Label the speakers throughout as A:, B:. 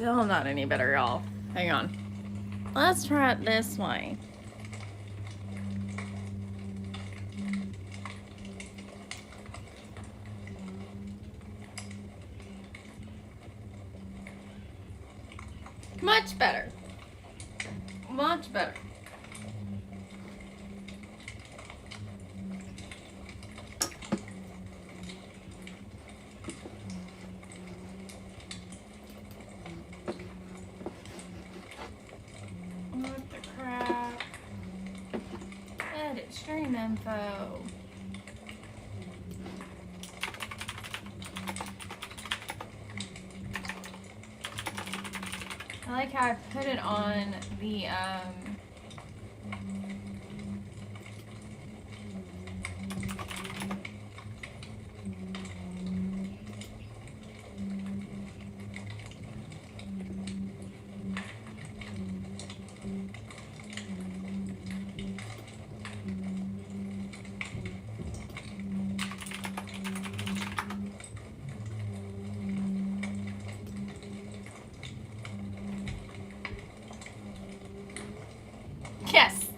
A: Still not any better, y'all. Hang on. Let's try it this way. Much better. Much better. What the crap? Edit stream info. I like how I put it on the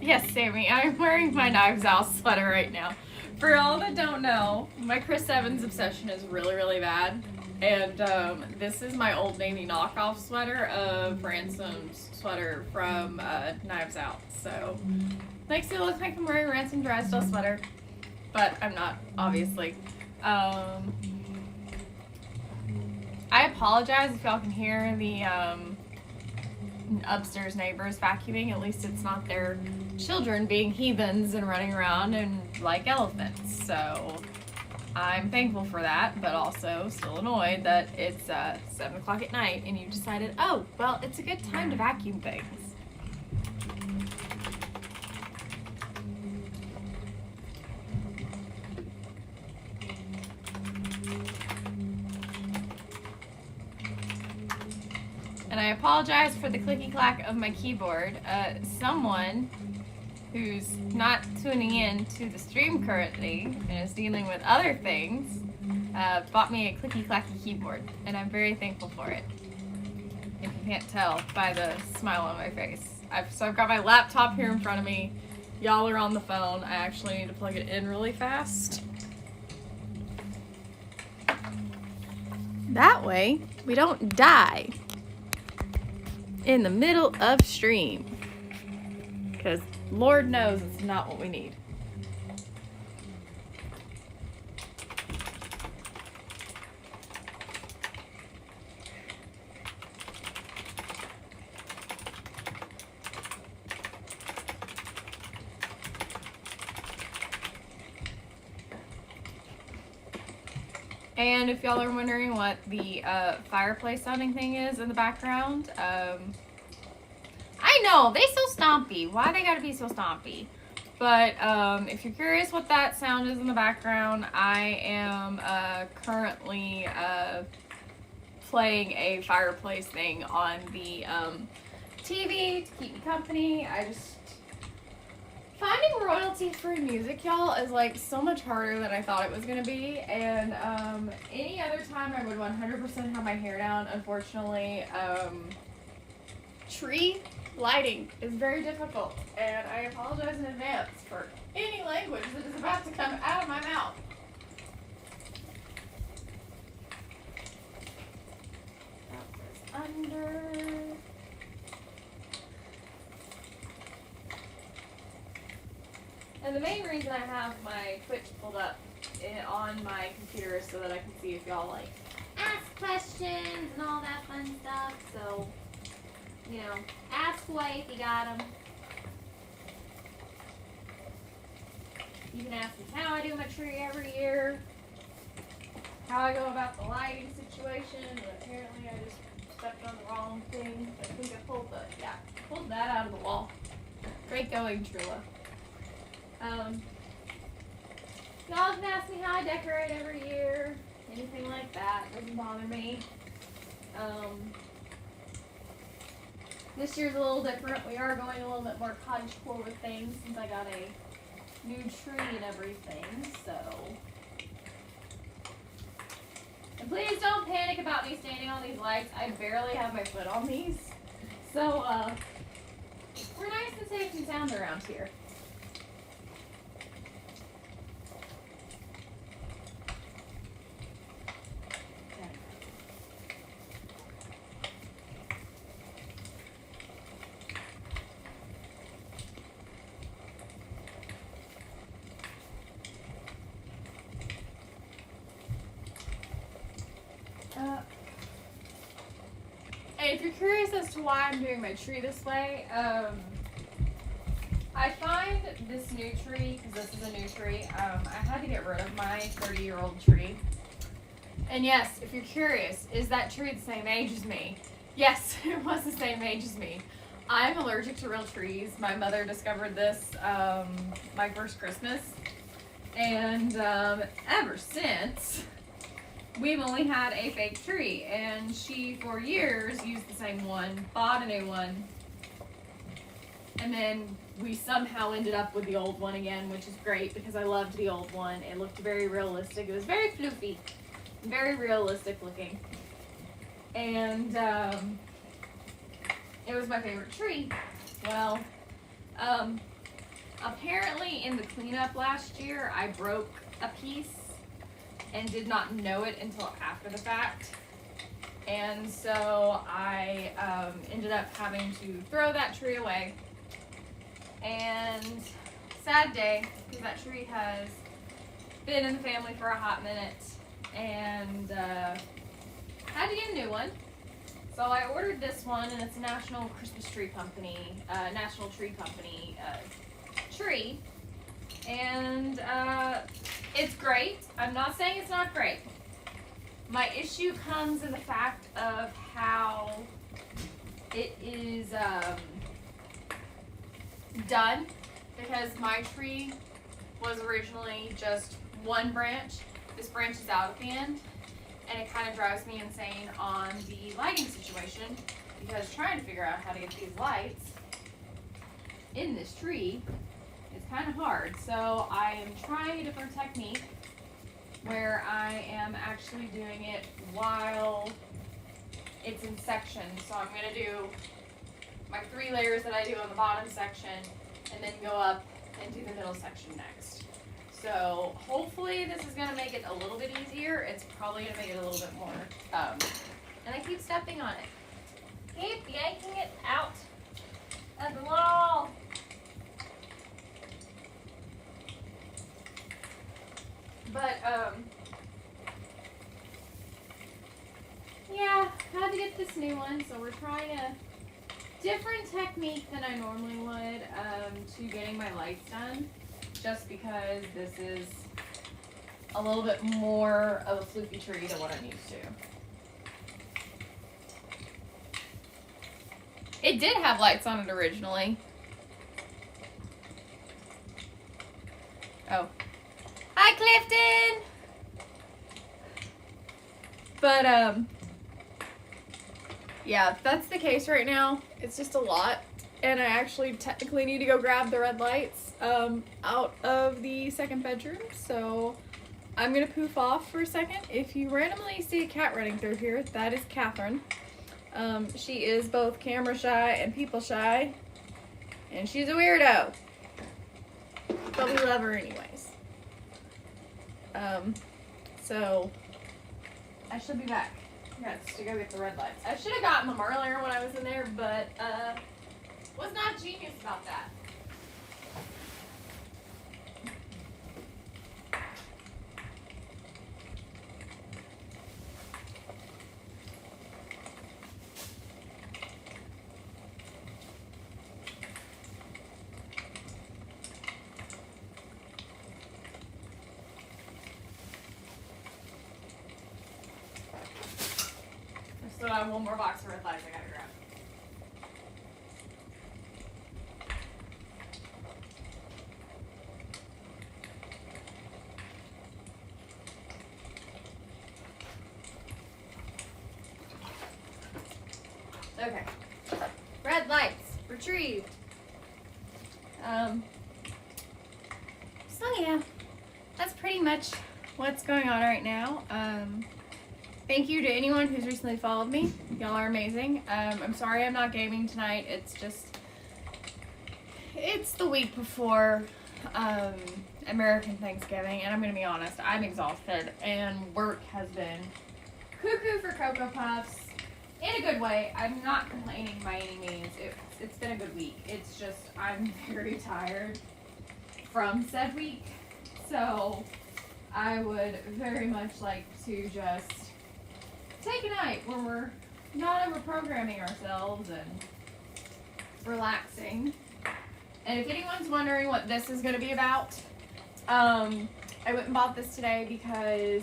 A: Yes, Sammy, I'm wearing my Knives Out sweater right now. For all that don't know, my Chris Evans obsession is really, really bad. And this is my Old Navy knockoff sweater of Ransom's sweater from Knives Out. So, makes it look like I'm wearing a Ransom Drysdale sweater. But I'm not, obviously. I apologize if y'all can hear the upstairs neighbors vacuuming. At least it's not their children being heathens and running around and like elephants. So I'm thankful for that, but also still annoyed that it's 7 o'clock at night and you decided, oh, well, it's a good time to vacuum things. And I apologize for the clicky clack of my keyboard. Someone who's not tuning in to the stream currently and is dealing with other things bought me a clicky clacky keyboard, and I'm very thankful for it. If you can't tell by the smile on my face. So I've got my laptop here in front of me. Y'all are on the phone. I actually need to plug it in really fast. That way we don't die in the middle of stream, because Lord knows it's not what we need. And if y'all are wondering what the fireplace sounding thing is in the background, I know, they so stompy. Why they gotta be so stompy? But if you're curious what that sound is in the background, I am currently playing a fireplace thing on the TV to keep me company. Finding royalty-free music, y'all, is like so much harder than I thought it was gonna be. And any other time I would 100% have my hair down. Unfortunately, tree lighting is very difficult, and I apologize in advance for any language that is about to come out of my mouth. That goes under. And the main reason I have my Twitch pulled up on my computer is so that I can see if y'all like ask questions and all that fun stuff. So, you know, ask away if you got them. You can ask me how I do my tree every year, how I go about the lighting situation, but apparently I just stepped on the wrong thing. I think I pulled that out of the wall. Great going, Trilla. Y'all can ask me how I decorate every year, anything like that, doesn't bother me. This year's a little different. We are going a little bit more cottagecore with things since I got a new tree and everything, so And please don't panic about me standing on these lights. I barely have my foot on these. So, we're nice and safe and sound around here. If you're curious as to why I'm doing my tree this way, I find this new tree, because this is a new tree, I had to get rid of my 30-year-old tree. And yes, if you're curious, is that tree the same age as me? Yes, it was the same age as me. I'm allergic to real trees. My mother discovered this my first Christmas. And ever since, we've only had a fake tree, and she, for years, used the same one, bought a new one, and then we somehow ended up with the old one again, which is great because I loved the old one. It looked very realistic. It was very floofy, very realistic looking, and it was my favorite tree. Well, apparently in the cleanup last year, I broke a piece and did not know it until after the fact. And so I ended up having to throw that tree away. And sad day, because that tree has been in the family for a hot minute, and had to get a new one. So I ordered this one, and it's a National Christmas Tree Company, National Tree Company tree. And it's great. I'm not saying it's not great. My issue comes in the fact of how it is done, because my tree was originally just one branch. This branch is out at the end, and it kind of drives me insane on the lighting situation, because trying to figure out how to get these lights in this tree is kind of hard. So I am trying a different technique where I am actually doing it while it's in sections. So I'm going to do my 3 layers that I do on the bottom section, and then go up and do the middle section next. So hopefully this is going to make it a little bit easier. It's probably going to make it a little bit more, and I keep stepping on it. Keep yanking it out of the wall. But, yeah, had to get this new one, so we're trying a different technique than I normally would to getting my lights done, just because this is a little bit more of a floofy tree than what I'm used to. It did have lights on it originally. Oh. Hi, Clifton! But, yeah, that's the case right now. It's just a lot. And I actually technically need to go grab the red lights out of the second bedroom. So I'm going to poof off for a second. If you randomly see a cat running through here, that is Catherine. She is both camera shy and people shy. And she's a weirdo. But we love her anyways. So I should be back. Yes, to go get the red lights. I should have gotten them earlier when I was in there, but was not genius about that. So I have one more box of red lights I gotta grab. Okay. Red lights retrieved. So yeah, that's pretty much what's going on right now. Thank you to anyone who's recently followed me. Y'all are amazing. I'm sorry I'm not gaming tonight. It's the week before American Thanksgiving, and I'm going to be honest, I'm exhausted, and work has been cuckoo for Cocoa Puffs. In a good way. I'm not complaining by any means. It's been a good week. It's just I'm very tired from said week. So I would very much like to just take a night where we're not over programming ourselves and relaxing. And if anyone's wondering what this is going to be about, I went and bought this today because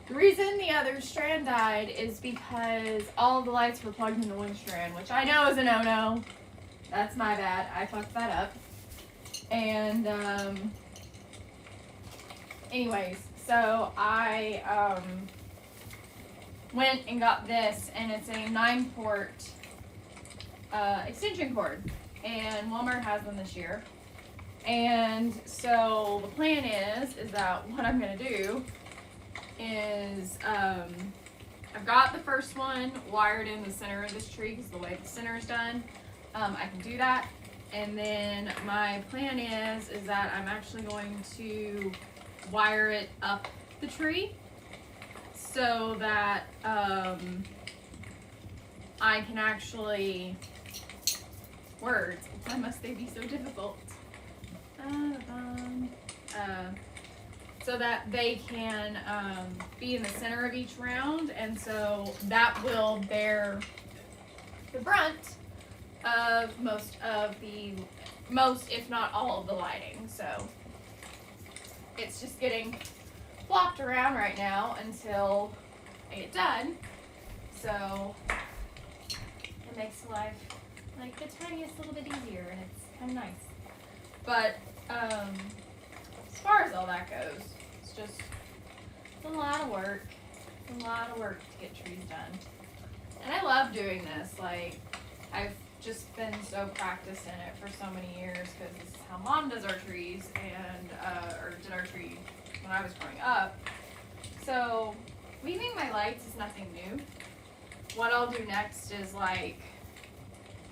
A: the reason the other strand died is because all of the lights were plugged into one strand, which I know is a no-no. That's my bad. I fucked that up. And, anyways, so I, went and got this, and it's a 9-port, extension cord. And Walmart has them this year. And so the plan is that what I'm going to do is I've got the first one wired in the center of this tree because the way the center is done, I can do that. And then my plan is that I'm actually going to wire it up the tree so that I can actually words. Why must they be so difficult? So that they can be in the center of each round, and so that will bear the brunt of most, if not all, of the lighting. So it's just getting flopped around right now until I get done. So it makes life like the tiniest little bit easier, and it's kind of nice. But as far as all that goes, it's a lot of work. It's a lot of work to get trees done. And I love doing this. Like, I've just been so practiced in it for so many years because this is how Mom does our trees and, or did our tree when I was growing up. So, weaving my lights is nothing new. What I'll do next is, like,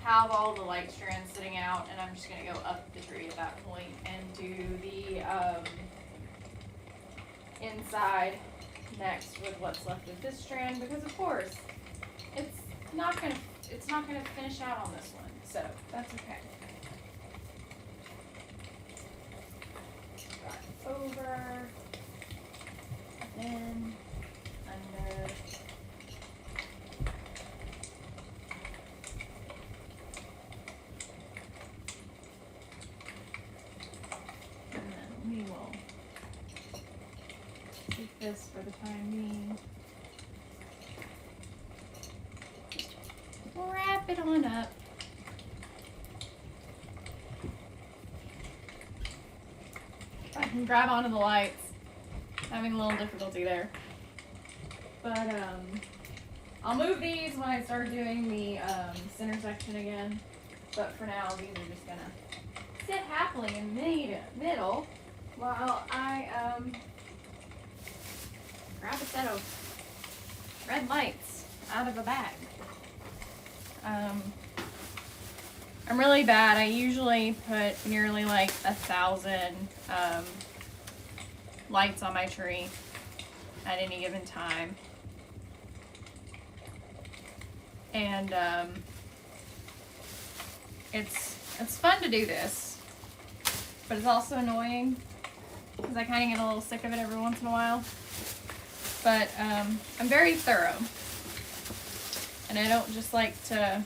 A: have all the light strands sitting out, and I'm just going to go up the tree at that point and do the inside next with what's left of this strand, because of course it's not going to finish out on this one, so that's okay. Got over, then under. We will keep this for the time being. Wrap it on up. If I can grab onto the lights. Having a little difficulty there. But I'll move these when I start doing the center section again. But for now, these are just gonna sit happily in the middle while I grab a set of red lights out of a bag. I'm really bad. I usually put nearly like 1,000 lights on my tree at any given time. And it's fun to do this, but it's also annoying because I kind of get a little sick of it every once in a while. But I'm very thorough, and I don't just like to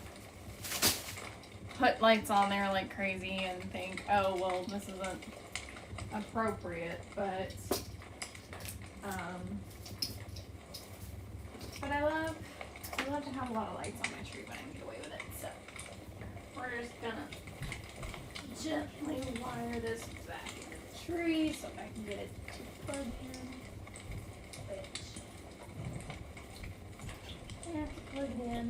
A: put lights on there like crazy and think, oh well, this isn't appropriate. But I love to have a lot of lights on my tree when I can get away with it. So we're just gonna gently wire this back into the tree so I can get it to plug in. Which I have to plug it in.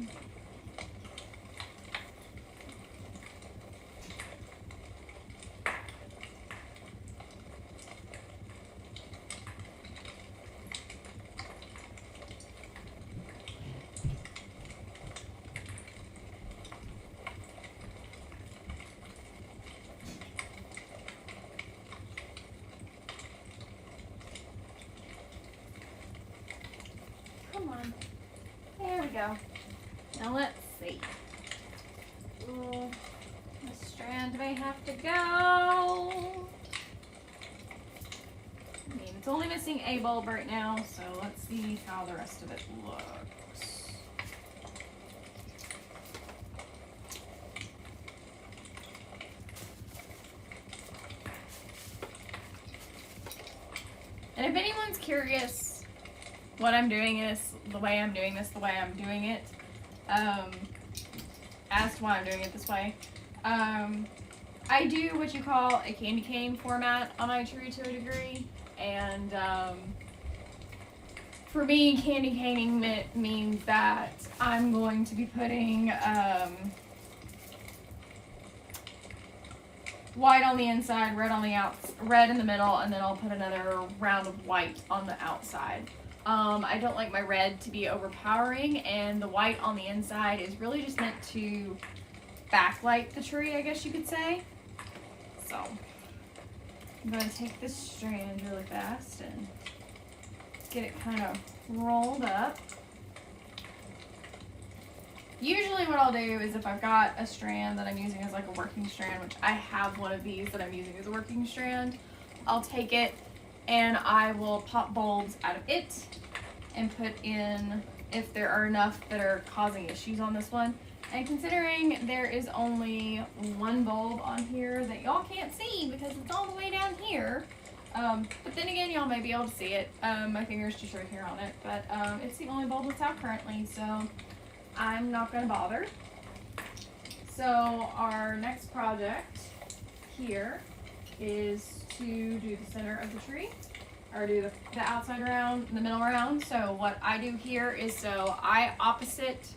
A: There we go. Now let's see. Ooh, the strand may have to go. I mean, it's only missing a bulb right now, so let's see how the rest of it looks. And if anyone's curious what I'm doing is the way I'm doing this, the way I'm doing it, as to why I'm doing it this way, I do what you call a candy cane format on my tree to a degree, and for me, candy caning means that I'm going to be putting white on the inside, red on the red in the middle, and then I'll put another round of white on the outside. I don't like my red to be overpowering, and the white on the inside is really just meant to backlight the tree, I guess you could say. So I'm going to take this strand really fast and get it kind of rolled up. Usually what I'll do is if I've got a strand that I'm using as like a working strand, which I have one of these that I'm using as a working strand, I'll take it and I will pop bulbs out of it and put in, if there are enough that are causing issues on this one. And considering there is only one bulb on here that y'all can't see because it's all the way down here, but then again, y'all may be able to see it. My finger's just right here on it, but it's the only bulb that's out currently, so I'm not going to bother. So our next project here is to do the center of the tree, or do the outside round, the middle round. So what I do here is, so I opposite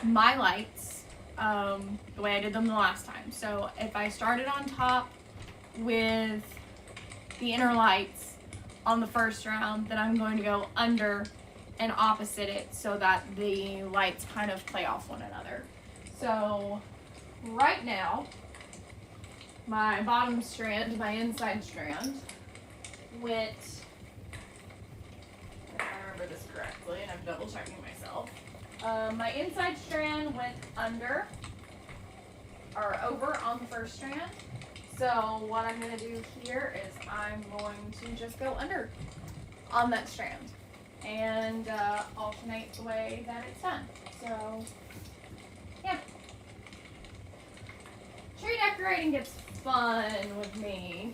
A: my lights the way I did them the last time. So if I started on top with the inner lights on the first round, then I'm going to go under and opposite it so that the lights kind of play off one another. So right now, my bottom strand, my inside strand, went, if I remember this correctly, and I'm double checking myself, my inside strand went under, or over on the first strand. So what I'm going to do here is I'm going to just go under on that strand and alternate the way that it's done. So yeah, tree decorating gets fun with me.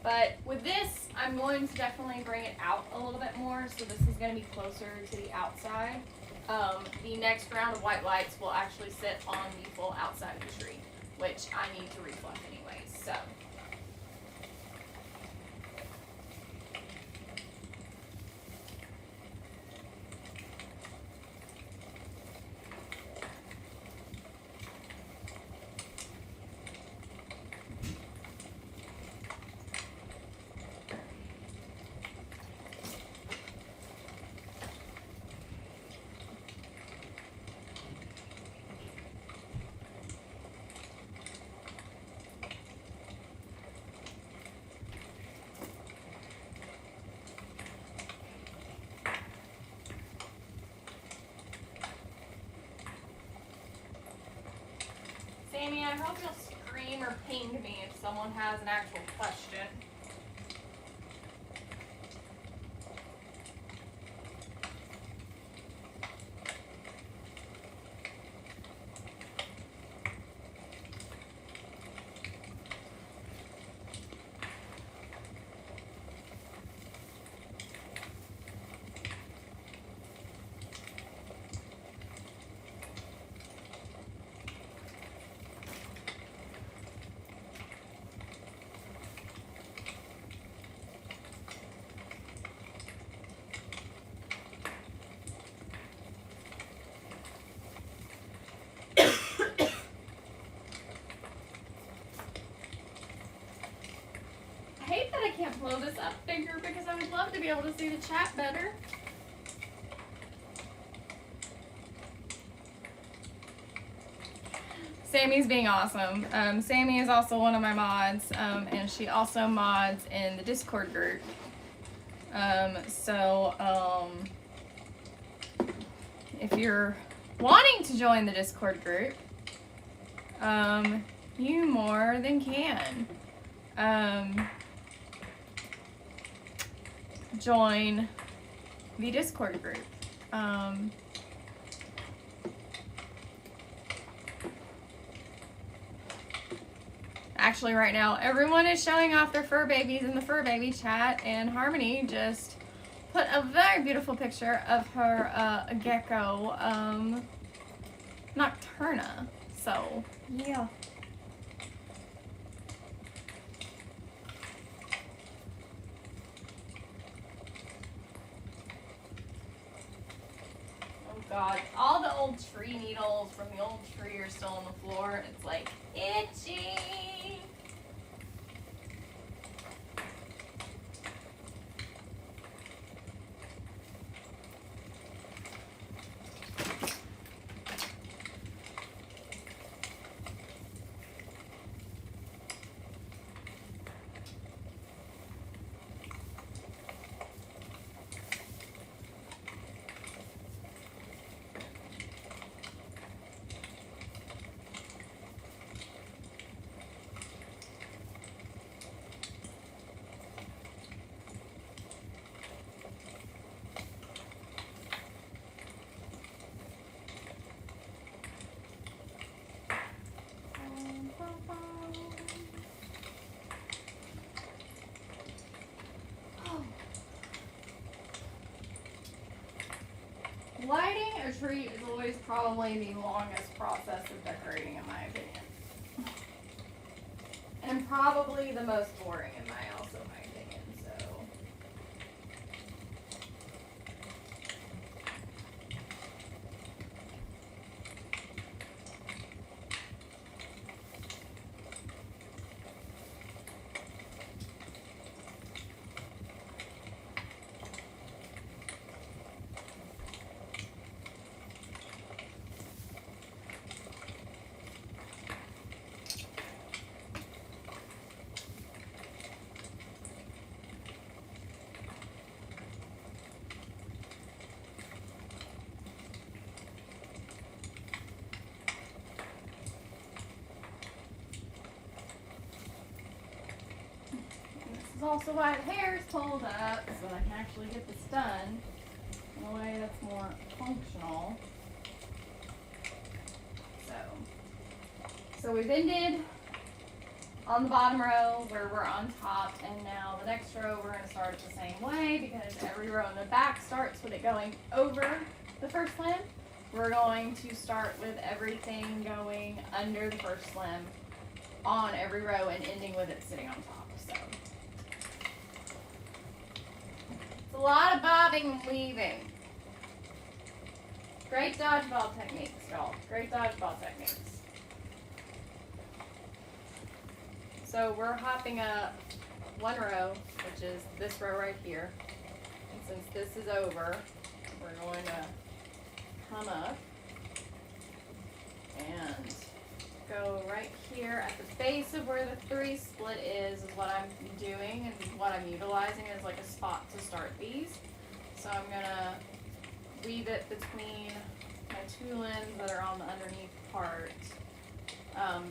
A: But with this, I'm going to definitely bring it out a little bit more, so this is going to be closer to the outside. The next round of white lights will actually sit on the full outside of the tree, which I need to reflect anyways, so. Sammy, I hope you'll scream or ping me if someone has an actual question. I hate that I can't blow this up bigger because I would love to be able to see the chat better. Sammy's being awesome. Sammy is also one of my mods, and she also mods in the Discord group. If you're wanting to join the Discord group, you more than can. Join the Discord group. Actually, right now, everyone is showing off their fur babies in the fur baby chat, and Harmony just put a very beautiful picture of her gecko, Nocturna. So, yeah. Oh God, all the old tree needles from the old tree are still on the floor. It's like itchy. Lighting a tree is always probably the longest process of decorating, in my opinion. And probably the most boring, in my opinion, so. Also why the hair is pulled up so I can actually get this done in a way that's more functional. So we've ended on the bottom row where we're on top, and now the next row we're going to start it the same way because every row in the back starts with it going over the first limb. We're going to start with everything going under the first limb on every row and ending with it sitting on top. So it's a lot of bobbing and weaving. Great dodgeball techniques, y'all. Great dodgeball techniques. So we're hopping up one row, which is this row right here. And since this is over, we're going to come up and go right here at the base of where the 3 split is what I'm doing, and what I'm utilizing as like a spot to start these. So I'm gonna weave it between my 2 limbs that are on the underneath part,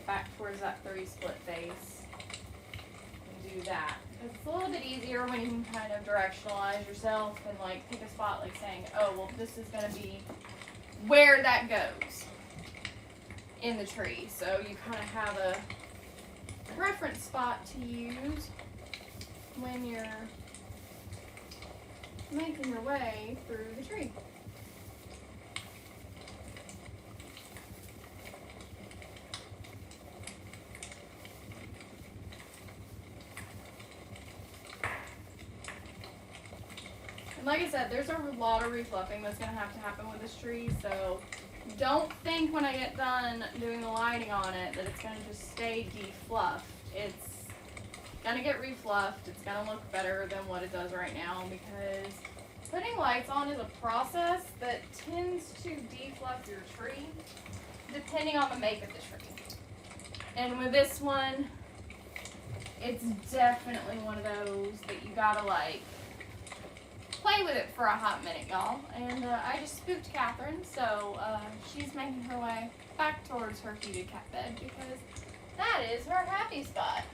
A: back towards that 3 split base, and do that. It's a little bit easier when you can kind of directionalize yourself and like pick a spot, like saying, oh well, this is gonna be where that goes in the tree. So you kind of have a reference spot to use when you're making your way through the tree. And like I said, there's a lot of refluffing that's going to happen with this tree, so don't think when I get done doing the lighting on it that it's going to just stay defluffed. It's going to get refluffed. It's going to look better than what it does right now, because putting lights on is a process that tends to defluff your tree depending on the make of the tree. And with this one, it's definitely one of those that you gotta like play with it for a hot minute, y'all. And I just spooked Catherine, so she's making her way back towards her heated cat bed because that is her happy spot.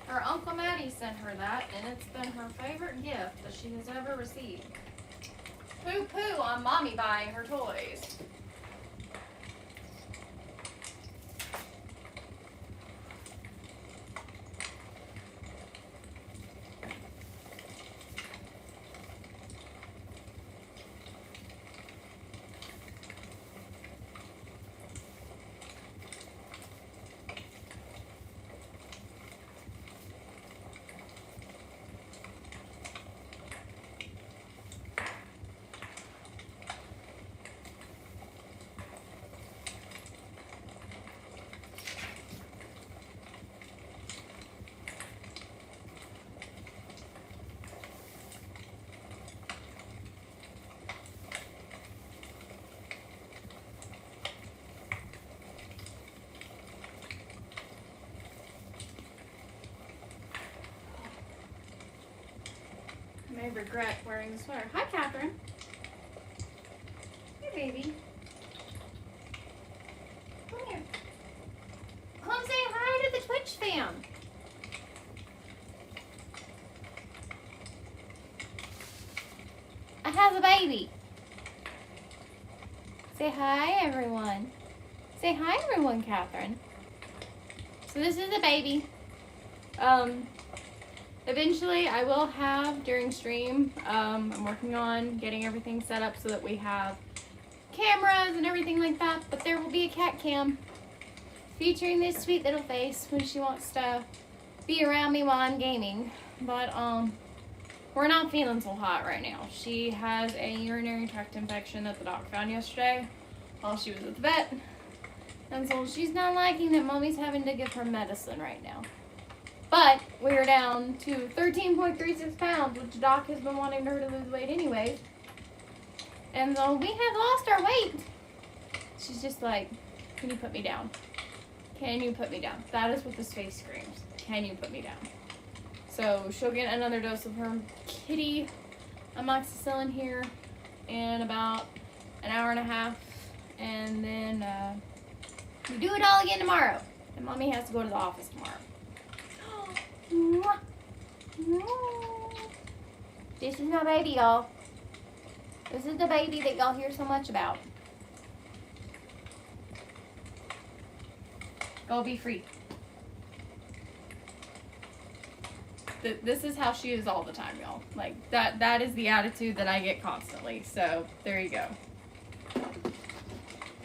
A: Her Uncle Matty sent her that, and it's been her favorite gift that she has ever received. Poo-poo on Mommy buying her toys. I may regret wearing the sweater. Hi, Catherine. Hey, baby. Come here. Come say hi to the Twitch fam. I have a baby. Say hi, everyone. Say hi, everyone, Catherine. So this is a baby. Eventually, I will have during stream. I'm working on getting everything set up so that we have cameras and everything like that. But there will be a cat cam featuring this sweet little face when she wants to be around me while I'm gaming. But we're not feeling so hot right now. She has a urinary tract infection that the doc found yesterday while she was at the vet, and so she's not liking that Mommy's having to give her medicine right now. But we are down to 13.36 pounds, which Doc has been wanting her to lose weight anyways. And so we have lost our weight. She's just like, can you put me down? Can you put me down? That is what this face screams. Can you put me down? So she'll get another dose of her kitty amoxicillin here in about an hour and a half. And then we do it all again tomorrow. And Mommy has to go to the office tomorrow. This is my baby, y'all. This is the baby that y'all hear so much about. Go be free. This is how she is all the time, y'all. Like, that is the attitude that I get constantly. So, there you go.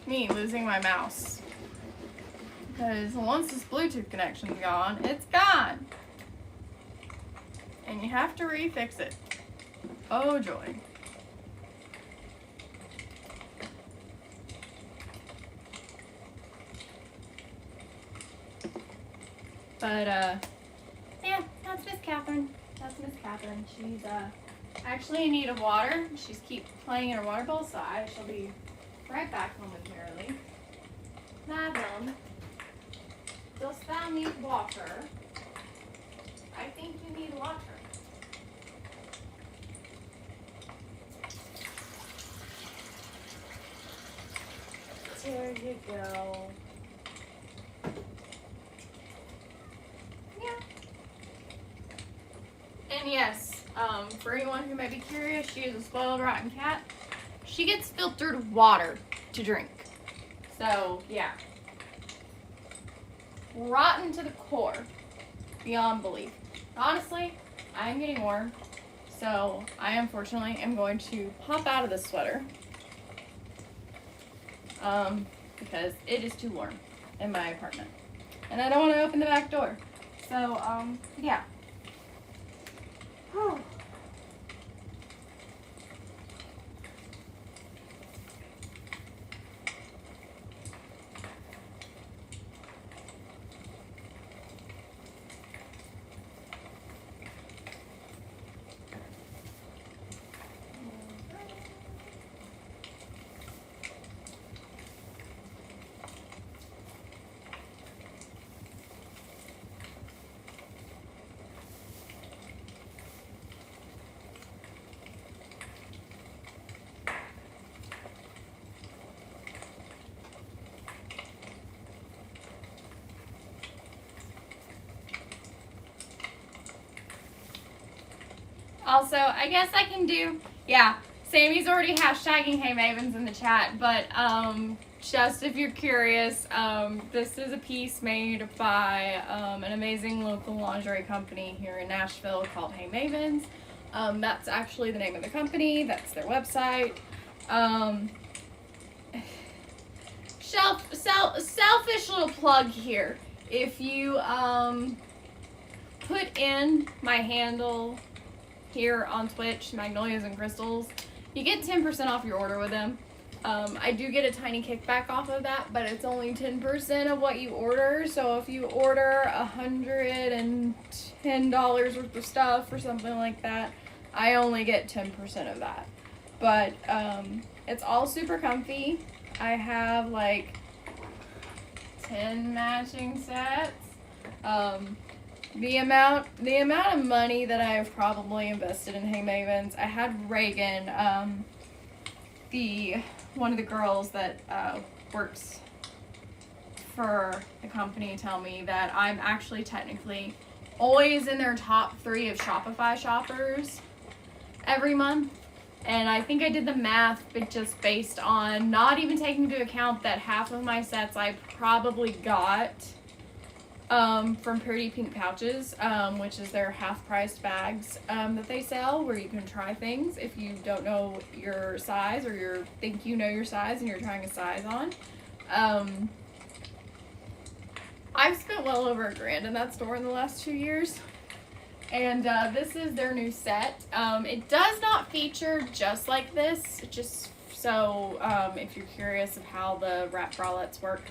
A: Me losing my mouse. Because once this Bluetooth connection's gone, it's gone. And you have to refix it. Oh, joy. But, yeah, that's Miss Catherine. That's Miss Catherine. She's, actually in need of water. She's keep playing in her water bowl, so I shall be right back momentarily. Madam, dost thou need water? I think you need water. There you go. Yeah. And yes, for anyone who may be curious, she is a spoiled rotten cat. She gets filtered water to drink. So, yeah. Rotten to the core. Beyond belief. Honestly, I am getting warm. So, I unfortunately am going to pop out of this sweater. Because it is too warm in my apartment. And I don't want to open the back door. So, yeah. Whew. Also, I guess I can do, yeah, Sammy's already hashtagging Hey Mavens in the chat, but just if you're curious, this is a piece made by an amazing local lingerie company here in Nashville called Hey Mavens. That's actually the name of the company. That's their website. Selfish little plug here. If you put in my handle here on Twitch, Magnolias and Crystals, you get 10% off your order with them. I do get a tiny kickback off of that, but it's only 10% of what you order. So if you order $110 worth of stuff or something like that, I only get 10% of that. But it's all super comfy. I have like 10 matching sets. The amount of money that I have probably invested in Hey Mavens, I had Reagan, one of the girls that works for the company, tell me that I'm actually technically always in their top 3 of Shopify shoppers every month. And I think I did the math, but just based on not even taking into account that half of my sets I probably got from Pretty Pink Pouches, which is their half-priced bags that they sell, where you can try things if you don't know your size or you think you know your size and you're trying a size on. I've spent well over $1,000 in that store in the last 2 years. And this is their new set. It does not feature just like this, just so if you're curious of how the wrap bralettes work.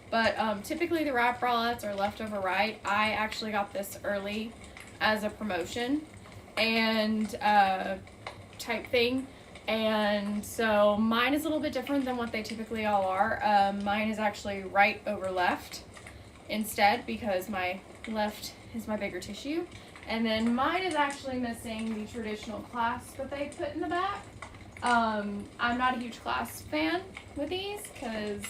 A: But typically the wrap bralettes are left over right. I actually got this early as a promotion and type thing. And so mine is a little bit different than what they typically all are. Mine is actually right over left instead, because my left is my bigger tissue. And then mine is actually missing the traditional clasp that they put in the back. I'm not a huge clasp fan with these, because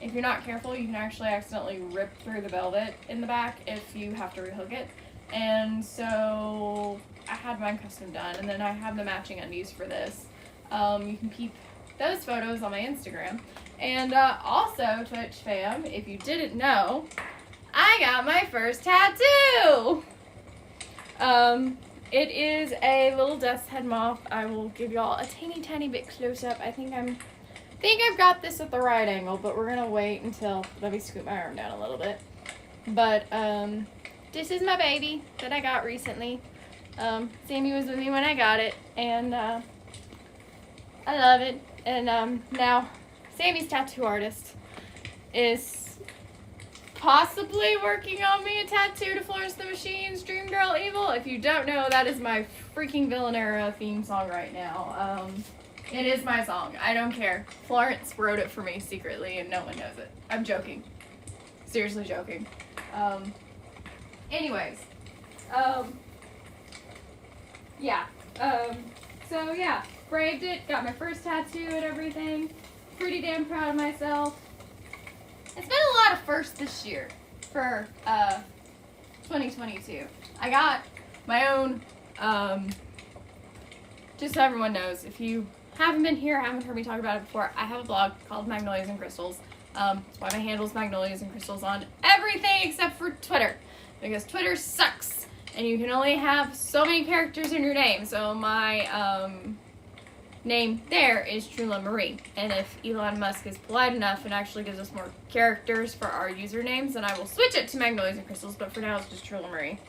A: if you're not careful, you can actually accidentally rip through the velvet in the back if you have to rehook it. And so I had mine custom done, and then I have the matching undies for this. You can keep those photos on my Instagram. And also, Twitch fam, if you didn't know, I got my first tattoo! It is a little death's head moth. I will give y'all a tiny bit close up. I think I've got this at the right angle, but we're gonna wait until, let me scoot my arm down a little bit. But, this is my baby that I got recently. Sammy was with me when I got it, and, I love it. And, now, Sammy's tattoo artist is possibly working on me a tattoo to Florence the Machine's Dream Girl Evil. If you don't know, that is my freaking Villanera theme song right now. It is my song. I don't care. Florence wrote it for me secretly and no one knows it. I'm joking. Seriously joking. Anyways. Yeah. So yeah, braved it, got my first tattoo and everything. Pretty damn proud of myself. It's been a lot of firsts this year for 2022. I got my own, just so everyone knows, if you haven't been here, haven't heard me talk about it before, I have a blog called Magnolias and Crystals. That's why my handle is Magnolias and Crystals on everything except for Twitter, because Twitter sucks and you can only have so many characters in your name. So my name there is Trula Marie, and if Elon Musk is polite enough and actually gives us more characters for our usernames, then I will switch it to Magnolias and Crystals, but for now it's just Trula Marie.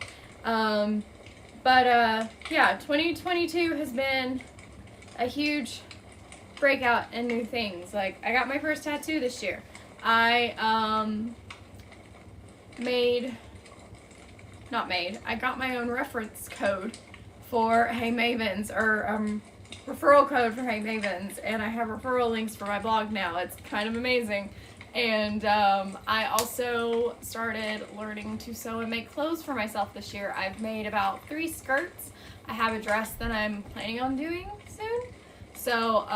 A: Yeah, 2022 has been a huge breakout in new things. Like, I got my first tattoo this year. I got my own reference code for Hey Mavens, or referral code for Hey Mavens, and I have referral links for my blog now. It's kind of amazing. And I also started learning to sew and make clothes for myself this year. I've made about 3 skirts. I have a dress that I'm planning on doing soon. So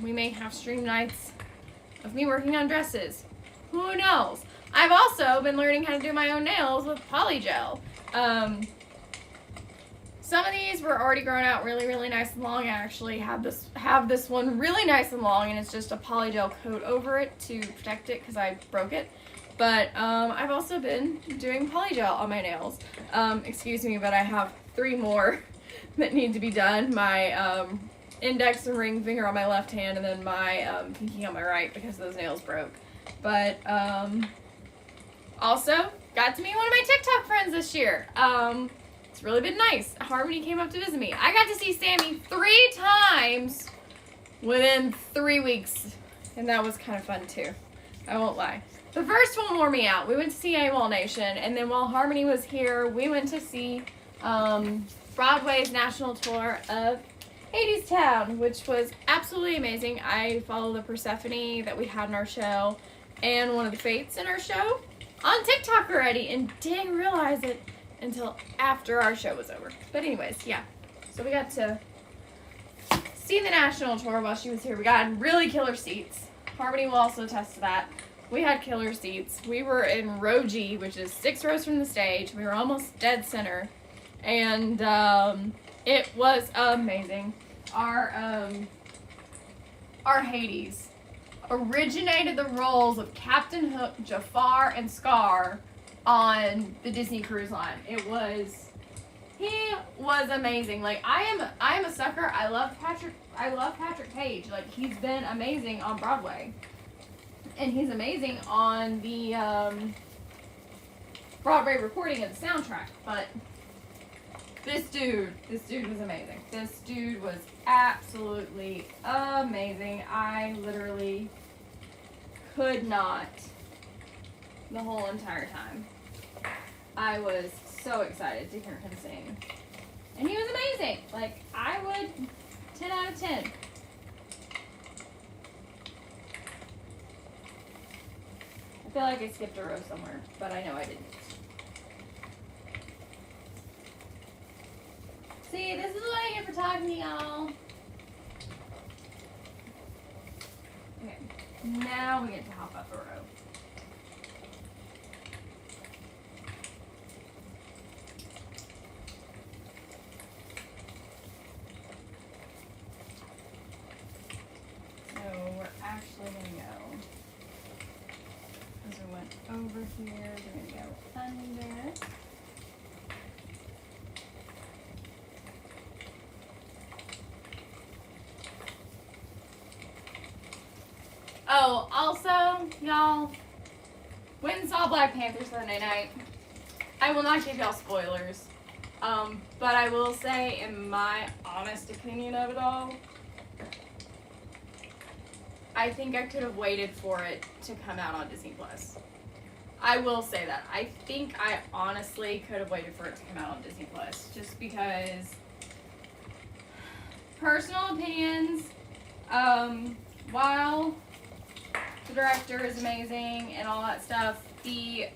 A: we may have stream nights of me working on dresses. Who knows? I've also been learning how to do my own nails with polygel. Some of these were already grown out really, really nice and long. I actually have this one really nice and long, and it's just a polygel coat over it to protect it because I broke it. But I've also been doing polygel on my nails. Excuse me, but I have 3 more that need to be done. My index and ring finger on my left hand, and then my pinky on my right because those nails broke. But also got to meet one of my TikTok friends this year. It's really been nice. Harmony came up to visit me. I got to see Sammy 3 times within 3 weeks, and that was kind of fun too. I won't lie. The first one wore me out. We went to see AWOL Nation, and then while Harmony was here, we went to see Broadway's national tour of Hadestown, which was absolutely amazing. I followed the Persephone that we had in our show and one of the Fates in our show on TikTok already, and didn't realize it until after our show was over. But anyways, yeah. So we got to see the national tour while she was here. We got really killer seats. Harmony will also attest to that. We had killer seats. We were in row G, which is 6 rows from the stage. We were almost dead center. And it was amazing. Our Hades originated the roles of Captain Hook, Jafar, and Scar on the Disney Cruise Line. He was amazing. Like, I am a sucker. I love Patrick Page. Like, he's been amazing on Broadway. And he's amazing on the Broadway recording of the soundtrack. But this dude was amazing. This dude was absolutely amazing. I literally could not the whole entire time. I was so excited to hear him sing. And he was amazing. Like, I would 10 out of 10. I feel like I skipped a row somewhere, but I know I didn't. See, this is what I get for talking to y'all. Okay, now we get to hop up a row. So we're actually going to go, as we went over here, we're going to go under. Oh, also, y'all, went and saw Black Panther Sunday night. I will not give y'all spoilers, but I will say, in my honest opinion of it all, I think I could have waited for it to come out on Disney Plus. I will say that. I think I honestly could have waited for it to come out on Disney Plus, just because personal opinions, while the director is amazing and all that stuff, you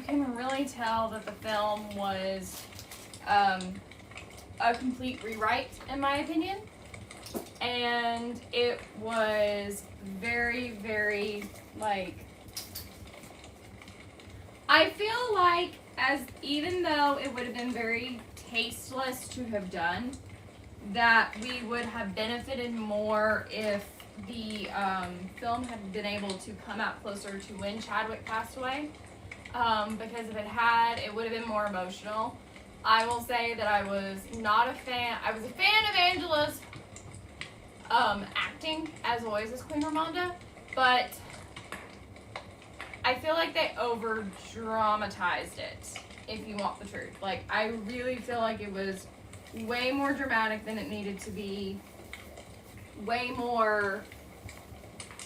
A: can really tell that the film was a complete rewrite, in my opinion. And it was very, very, like, I feel like, even though it would have been very tasteless to have done, that we would have benefited more if the film had been able to come out closer to when Chadwick passed away. Because if it had, it would have been more emotional. I will say that I was not a fan. I was a fan of Angela's acting, as always, as Queen Ramonda, but I feel like they over dramatized it, if you want the truth. Like, I really feel like it was way more dramatic than it needed to be, way more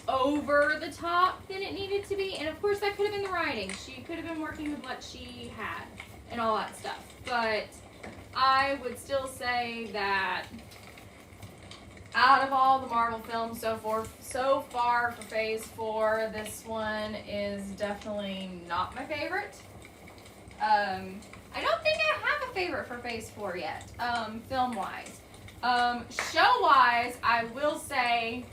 A: over the top than it needed to be, and of course that could have been the writing. She could have been working with what she had and all that stuff, but I would still say that out of all the Marvel films so far for Phase 4, this one is definitely not my favorite. I don't think I have a favorite for Phase 4 yet, film-wise. Show-wise, I will say,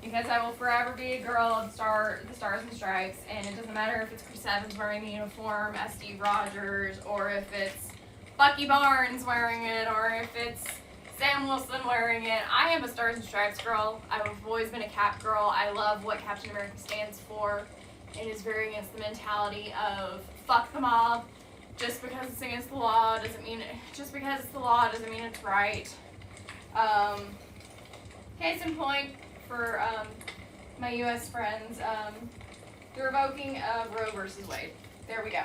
A: because I will forever be a girl of the Stars and Stripes, and it doesn't matter if it's Chris Evans wearing the uniform as Steve Rogers, or if it's Bucky Barnes wearing it, or if it's Sam Wilson wearing it. I am a Stars and Stripes girl. I've always been a Cap girl. I love what Captain America stands for. It is very against the mentality of fuck the mob. Just because it's against the law doesn't mean just because it's the law doesn't mean it's right. Case in point for my U.S. friends, the revoking of Roe versus Wade. There we go.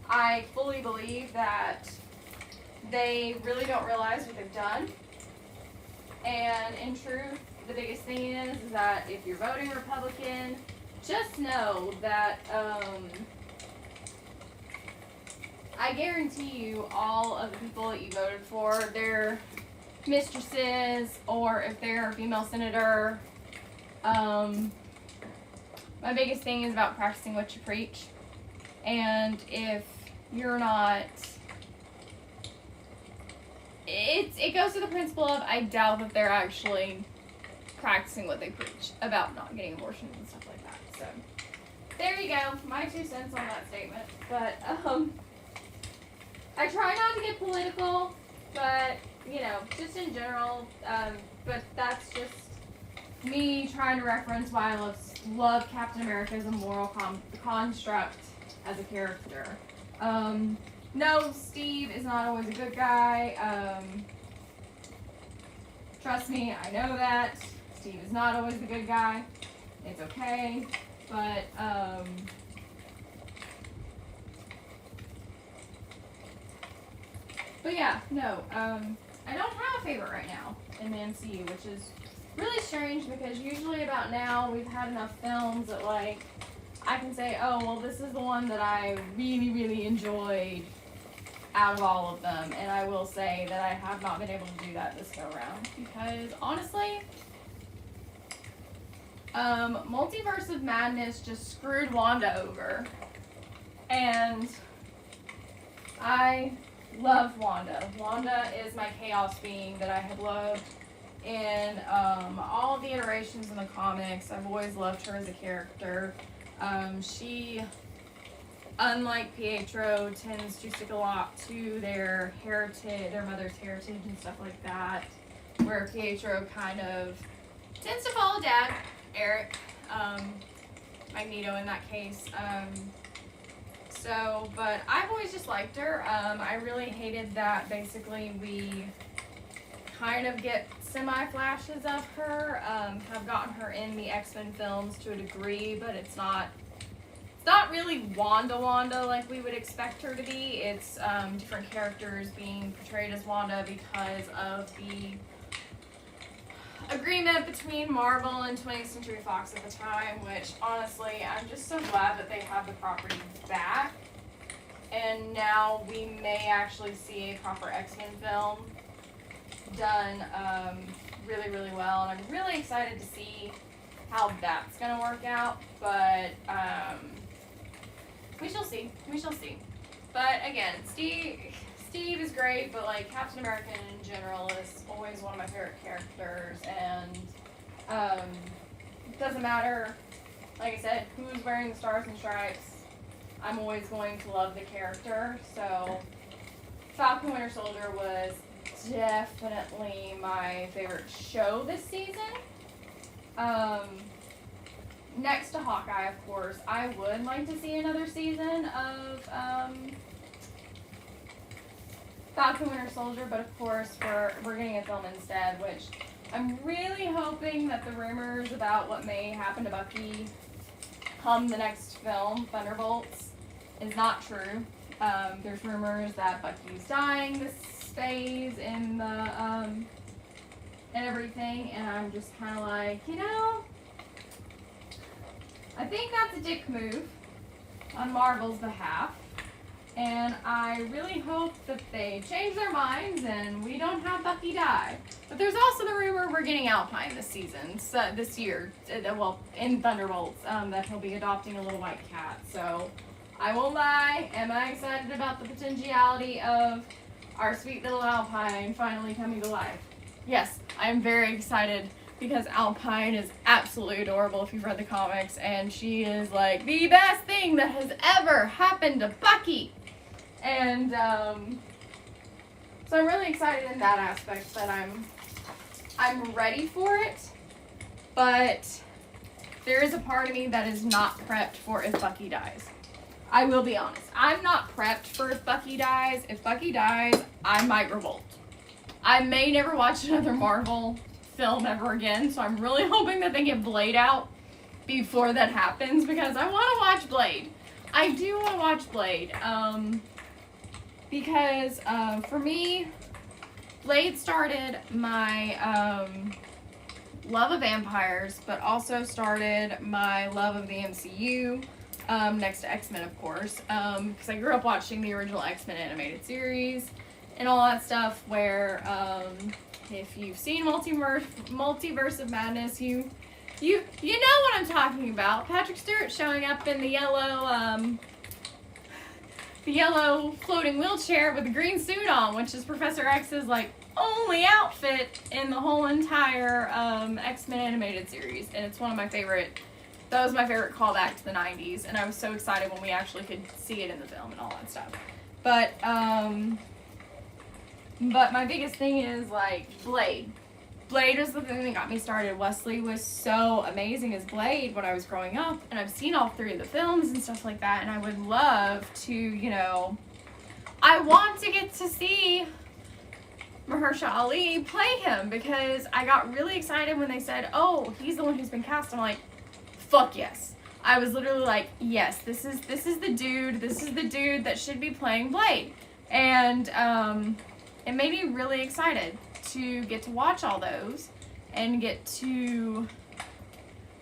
A: I fully believe that they really don't realize what they've done. And in truth, the biggest thing is that if you're voting Republican, just know that I guarantee you all of the people that you voted for, their mistresses, or if they're a female senator, my biggest thing is about practicing what you preach. And if you're not, it goes to the principle of I doubt that they're actually practicing what they preach about not getting abortions and stuff like that. So there you go, my 2 cents on that statement. But I try not to get political, but you know, just in general. But that's just me trying to reference why I love Captain America as a moral construct as a character. No, Steve is not always a good guy. Trust me, I know that. Steve is not always the good guy. It's okay. But, yeah, no, I don't have a favorite right now in the MCU, which is really strange because usually about now we've had enough films that, like, I can say, oh, well, this is the one that I really, really enjoyed out of all of them. And I will say that I have not been able to do that this go around because, honestly, Multiverse of Madness just screwed Wanda over. And I love Wanda. Wanda is my chaos being that I have loved in all of the iterations in the comics. I've always loved her as a character. She, unlike Pietro, tends to stick a lot to their heritage, their mother's heritage and stuff like that, where Pietro kind of tends to follow Dad, Eric, Magneto in that case. But I've always just liked her. I really hated that basically we kind of get semi-flashes of her, have gotten her in the X-Men films to a degree, but it's not really Wanda like we would expect her to be. It's different characters being portrayed as Wanda because of the agreement between Marvel and 20th Century Fox at the time, which honestly, I'm just so glad that they have the property back. And now we may actually see a proper X-Men film done really, really well. And I'm really excited to see how that's going to work out. But we shall see. We shall see. But again, Steve is great, but like Captain America in general is always one of my favorite characters, and it doesn't matter, like I said, who's wearing the Stars and Stripes, I'm always going to love the character. So Falcon Winter Soldier was definitely my favorite show this season. Next to Hawkeye, of course, I would like to see another season of Falcon Winter Soldier, but of course we're getting a film instead, which I'm really hoping that the rumors about what may happen to Bucky come the next film, Thunderbolts, is not true. There's rumors that Bucky's dying this phase in the and everything, and I'm just kind of like, I think that's a dick move on Marvel's behalf. And I really hope that they change their minds and we don't have Bucky die. But there's also the rumor we're getting Alpine this season, so this year, in Thunderbolts, that he'll be adopting a little white cat. So I won't lie, am I excited about the potentiality of our sweet little Alpine finally coming to life? Yes, I'm very excited because Alpine is absolutely adorable if you've read the comics, and she is like the best thing that has ever happened to Bucky. And so I'm really excited in that aspect that I'm ready for it, but there is a part of me that is not prepped for if Bucky dies. I will be honest. I'm not prepped for if Bucky dies. If Bucky dies, I might revolt. I may never watch another Marvel film ever again, so I'm really hoping that they get Blade out before that happens, because I want to watch Blade. I do want to watch Blade, because for me, Blade started my love of vampires, but also started my love of the MCU, next to X-Men, of course, because I grew up watching the original X-Men animated series and all that stuff, where if you've seen Multiverse of Madness, you know what I'm talking about. Patrick Stewart showing up in the yellow floating wheelchair with a green suit on, which is Professor X's like only outfit in the whole entire X-Men animated series, and it's one of my favorite. That was my favorite callback to the 90s, and I was so excited when we actually could see it in the film and all that stuff. But my biggest thing is like Blade. Blade was the thing that got me started. Wesley was so amazing as Blade when I was growing up, and I've seen all 3 of the films and stuff like that, and I would love to, you know, I want to get to see Mahershala Ali play him, because I got really excited when they said, oh, he's the one who's been cast. I'm like, fuck yes. I was literally like, yes, this is the dude that should be playing Blade. And it made me really excited to get to watch all those and get to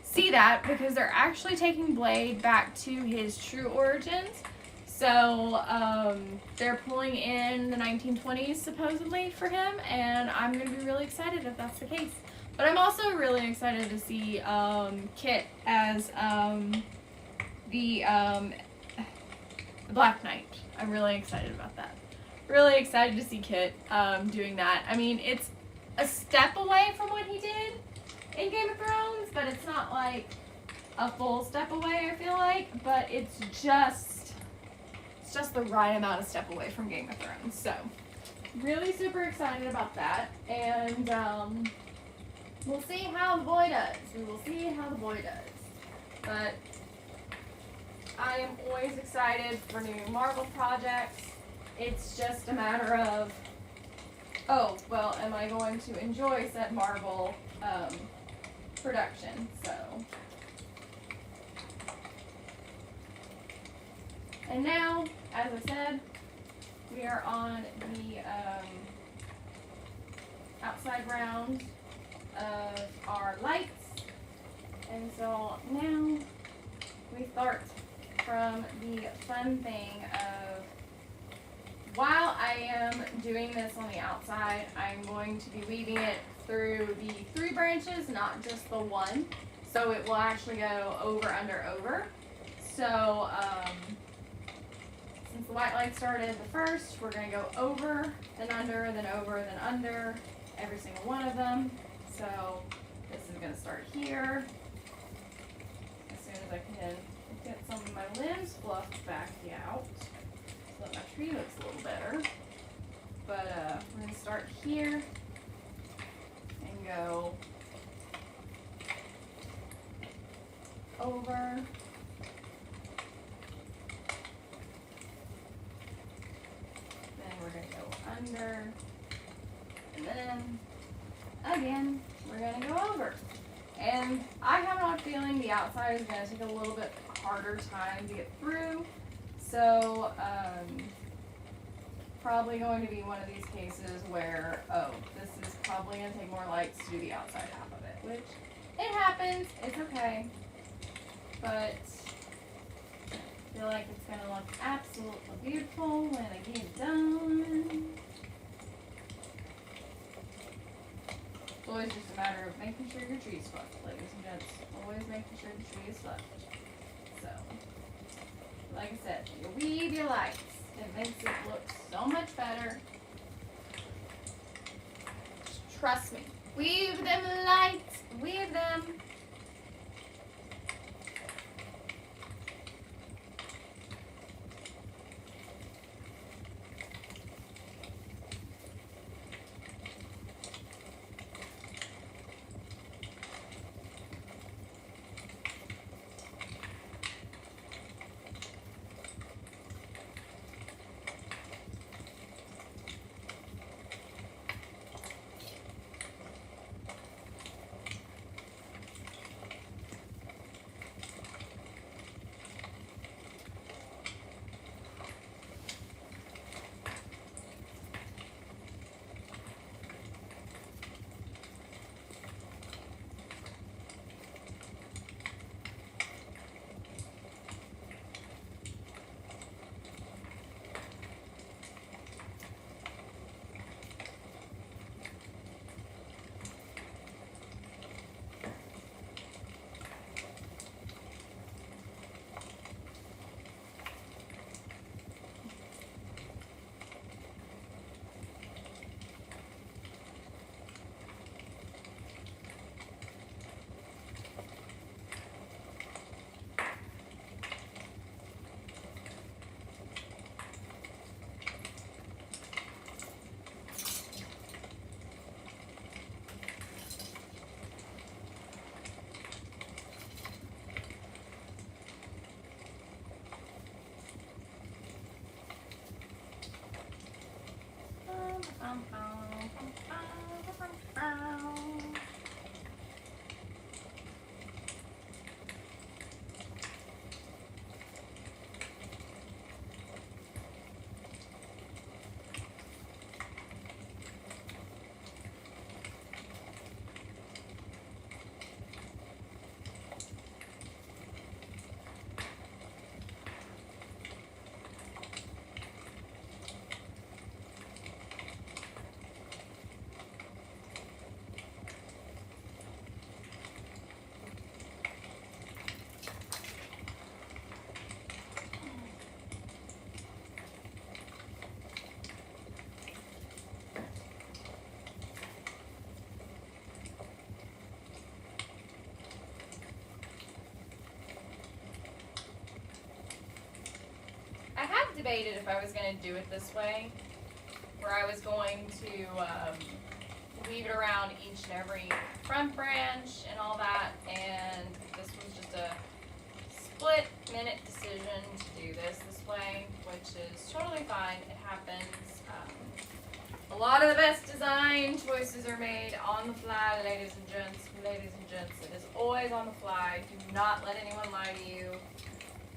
A: see that, because they're actually taking Blade back to his true origins. So they're pulling in the 1920s supposedly for him, and I'm going to be really excited if that's the case. But I'm also really excited to see Kit as the Black Knight. I'm really excited about that. Really excited to see Kit doing that. I mean, it's a step away from what he did in Game of Thrones, but it's not like a full step away, I feel like. But it's just the right amount of step away from Game of Thrones. So, really super excited about that. And we'll see how the boy does. We will see how the boy does. But I am always excited for new Marvel projects. It's just a matter of, oh, well, am I going to enjoy said Marvel production? So, and now, as I said, we are on the outside round of our lights, and so now we start from the fun thing of, while I am doing this on the outside, I'm going to be weaving it through the 3 branches, not just the 1, so it will actually go over, under, over. So since the white light started the first, we're going to go over, then under, then over, then under, every single one of them. So this is going to start here. As soon as I can get some of my limbs fluffed back out, so that my tree looks a little better. But we're going to start here and go over. Then we're going to go under. And then again, we're going to go over. And I have an odd feeling the outside is going to take a little bit harder time to get through. So, probably going to be one of these cases where, oh, this is probably going to take more lights to do the outside half of it, which, it happens, it's okay, but I feel like it's going to look absolutely beautiful when I get it done. It's always just a matter of making sure your tree's fluffed, ladies and gents. Always making sure the tree is fluffed. So, like I said, you weave your lights. It makes it look so much better. Just trust me. Weave them lights. Weave them. debated if I was going to do it this way, where I was going to weave it around each and every front branch and all that, and this was just a split-minute decision to do this way, which is totally fine. It happens. A lot of the best design choices are made on the fly, ladies and gents. Ladies and gents, it is always on the fly. Do not let anyone lie to you.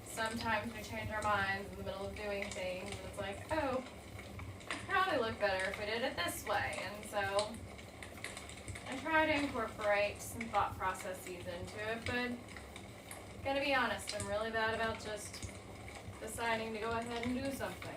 A: Sometimes we change our minds in the middle of doing things, and it's like, oh, it'd probably look better if we did it this way. And so I try to incorporate some thought processes into it, but gotta be honest, I'm really bad about just deciding to go ahead and do something.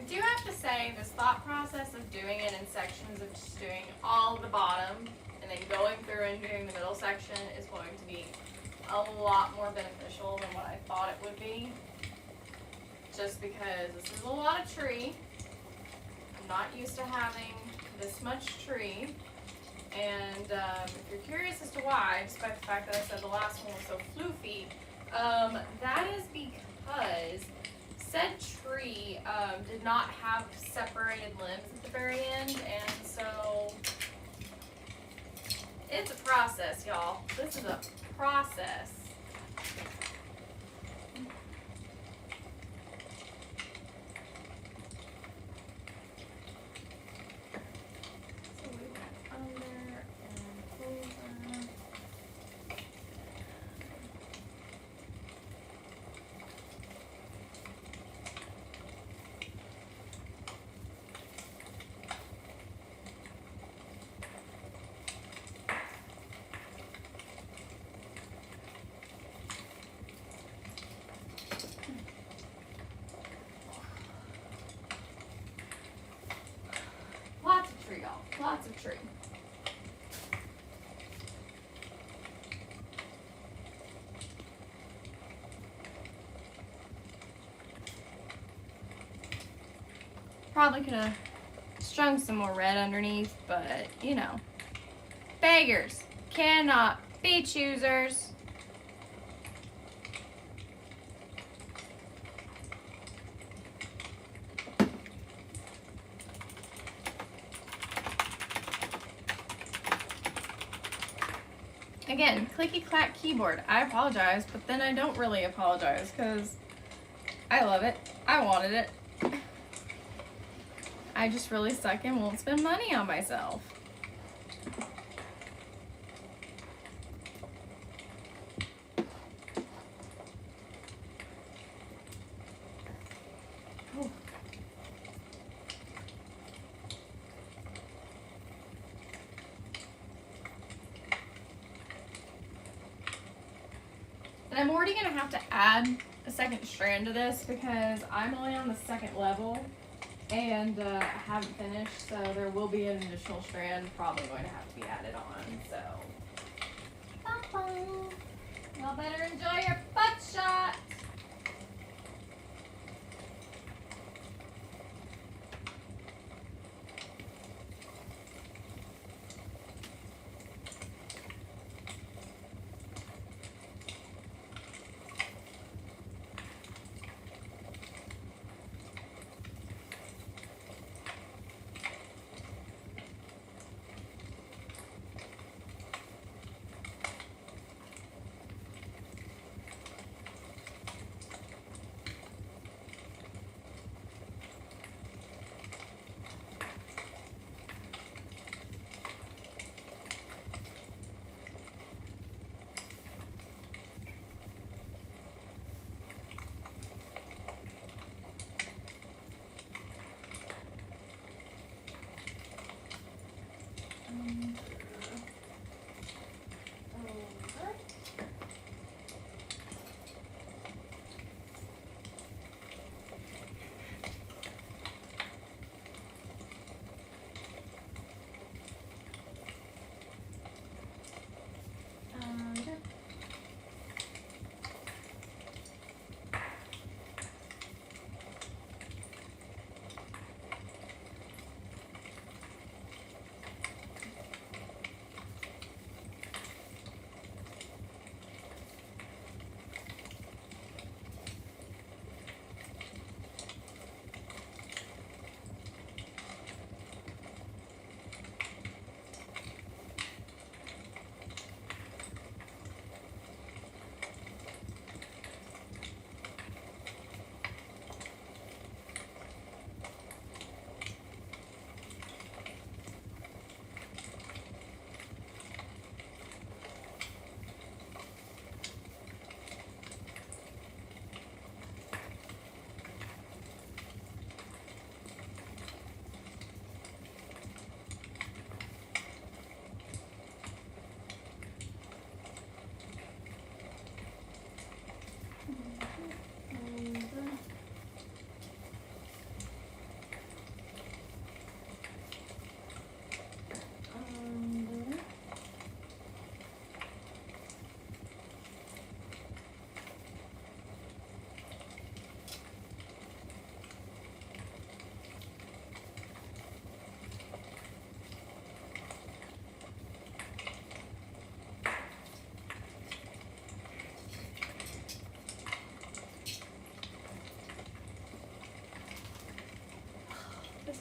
A: do have to say, this thought process of doing it in sections, of just doing all of the bottom and then going through and doing the middle section is going to be a lot more beneficial than what I thought it would be. Just because this is a lot of tree. I'm not used to having this much tree. And if you're curious as to why, despite the fact that I said the last one was so floofy, that is because said tree did not have separated limbs at the very end, and so it's a process, y'all. This is a process. So we went under and over. Lots of tree, y'all. Lots of tree. Probably could have strung some more red underneath, but you know, beggars cannot be choosers. Again, clicky clack keyboard. I apologize, but then I don't really apologize because I love it. I wanted it. I just really suck and won't spend money on myself. Oh. And I'm already gonna have to add a second strand to this because I'm only on the second level and I haven't finished, so there will be an additional strand probably going to have to be added on. So, y'all better enjoy your butt shot.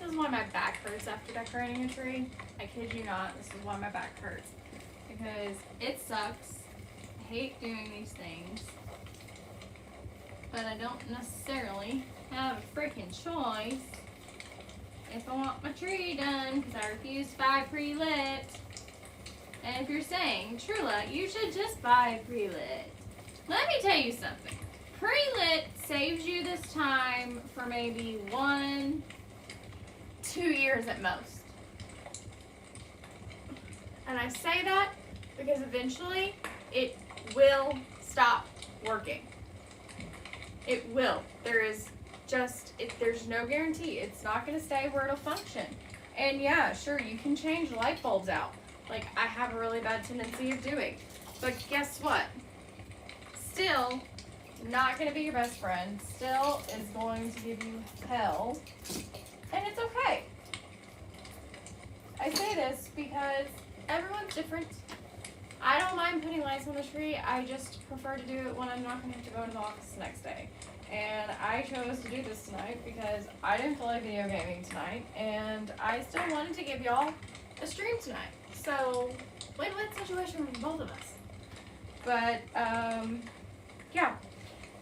A: is why my back hurts after decorating a tree. I kid you not, this is why my back hurts. Because it sucks. I hate doing these things. But I don't necessarily have a freaking choice if I want my tree done, because I refuse to buy pre-lit. And if you're saying, Trula, you should just buy pre-lit. Let me tell you something. Pre-lit saves you this time for maybe 1-2 years at most. And I say that because eventually it will stop working. It will. There's no guarantee. It's not going to stay where it'll function. And yeah, sure, you can change light bulbs out. Like I have a really bad tendency of doing. But guess what? Still not going to be your best friend. Still is going to give you hell. And it's okay. I say this because everyone's different. I don't mind putting lights on the tree. I just prefer to do it when I'm not going to have to go to the office the next day. And I chose to do this tonight because I didn't feel like video gaming tonight. And I still wanted to give y'all a stream tonight. So, win-win situation for both of us. But, yeah.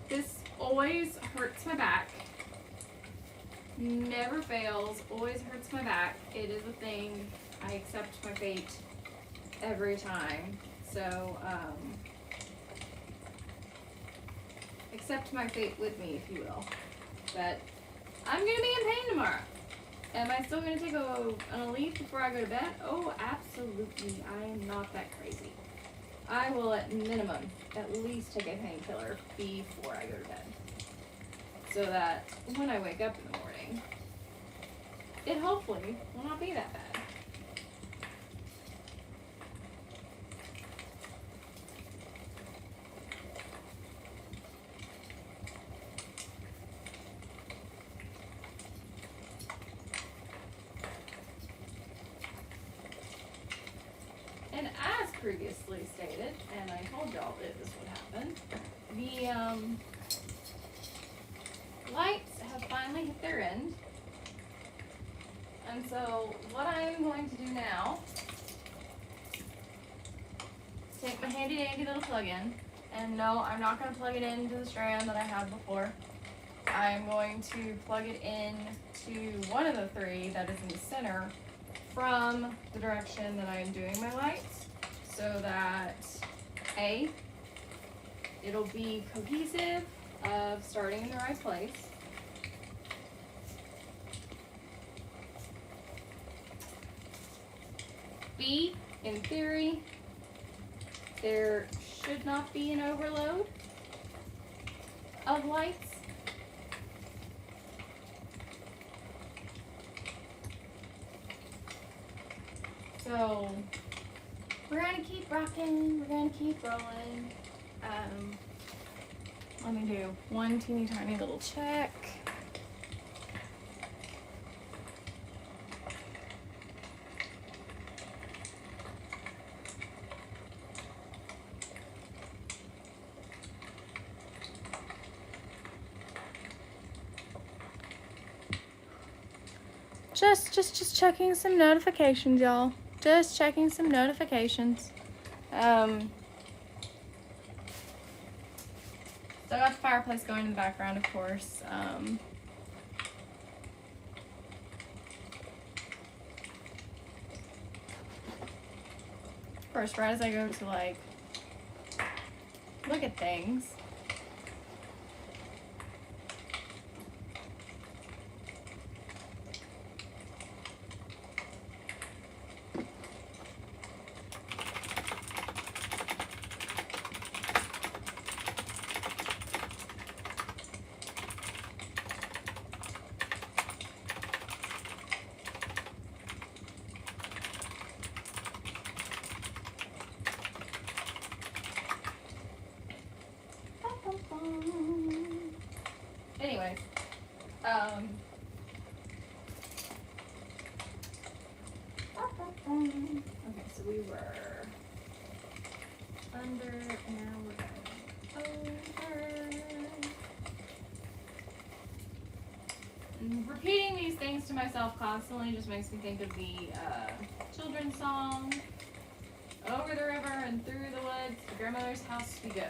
A: This always hurts my back. Never fails. Always hurts my back. It is a thing. I accept my fate every time. So, accept my fate with me, if you will. But I'm going to be in pain tomorrow. Am I still going to take a leave before I go to bed? Oh, absolutely. I am not that crazy. I will, at minimum, at least take a painkiller before I go to bed. So that when I wake up in the morning, it hopefully will not be that bad. And as previously stated, and I told y'all that this would happen, the lights have finally hit their end. And so what I'm going to do now is take my handy dandy little plug-in, and no, I'm not going to plug it into the strand that I had before. I'm going to plug it in to one of the three that is in the center from the direction that I am doing my lights, so that A, it'll be cohesive of starting in the right place. B, in theory, there should not be an overload of lights. So we're gonna keep rocking, we're gonna keep rolling. Let me do one teeny tiny little check. Just checking some notifications, y'all. Just checking some notifications. Still got the fireplace going in the background, of course. Of course, right as I go to like look at things, anyways, okay, so we were under, and now we're going over. repeating these things to myself constantly just makes me think of the children's song, over the river and through the woods, to grandmother's house we go.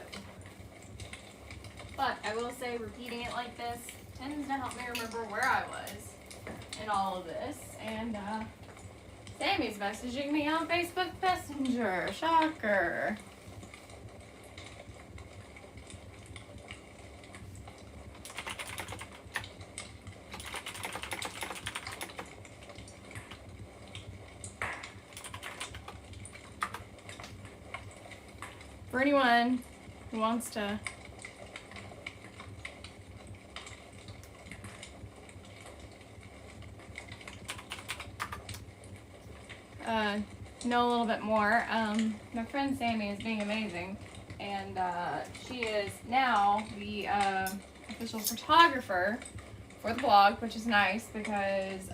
A: But I will say repeating it like this tends to help me remember where I was in all of this. And Sammy's messaging me on Facebook Messenger. Shocker. For anyone who wants to know a little bit more, my friend Sammy is being amazing, and she is now the official photographer for the blog, which is nice because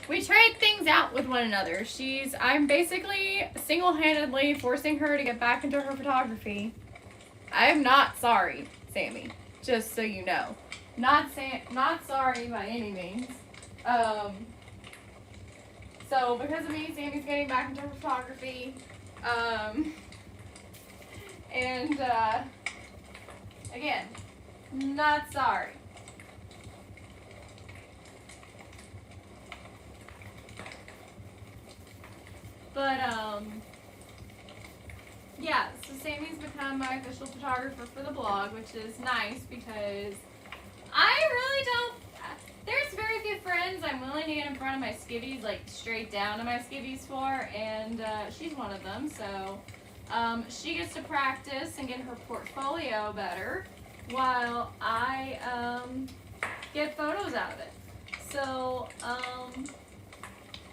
A: we trade things out with one another. I'm basically single-handedly forcing her to get back into her photography. I am not sorry, Sammy, just so you know. Not sorry by any means. So because of me, Sammy's getting back into her photography. And again, not sorry. But, yeah, so Sammy's become my official photographer for the blog, which is nice because I really don't, there's very few friends I'm willing to get in front of my skivvies, like straight down to my skivvies for, and she's one of them, so she gets to practice and get her portfolio better while I get photos out of it. So,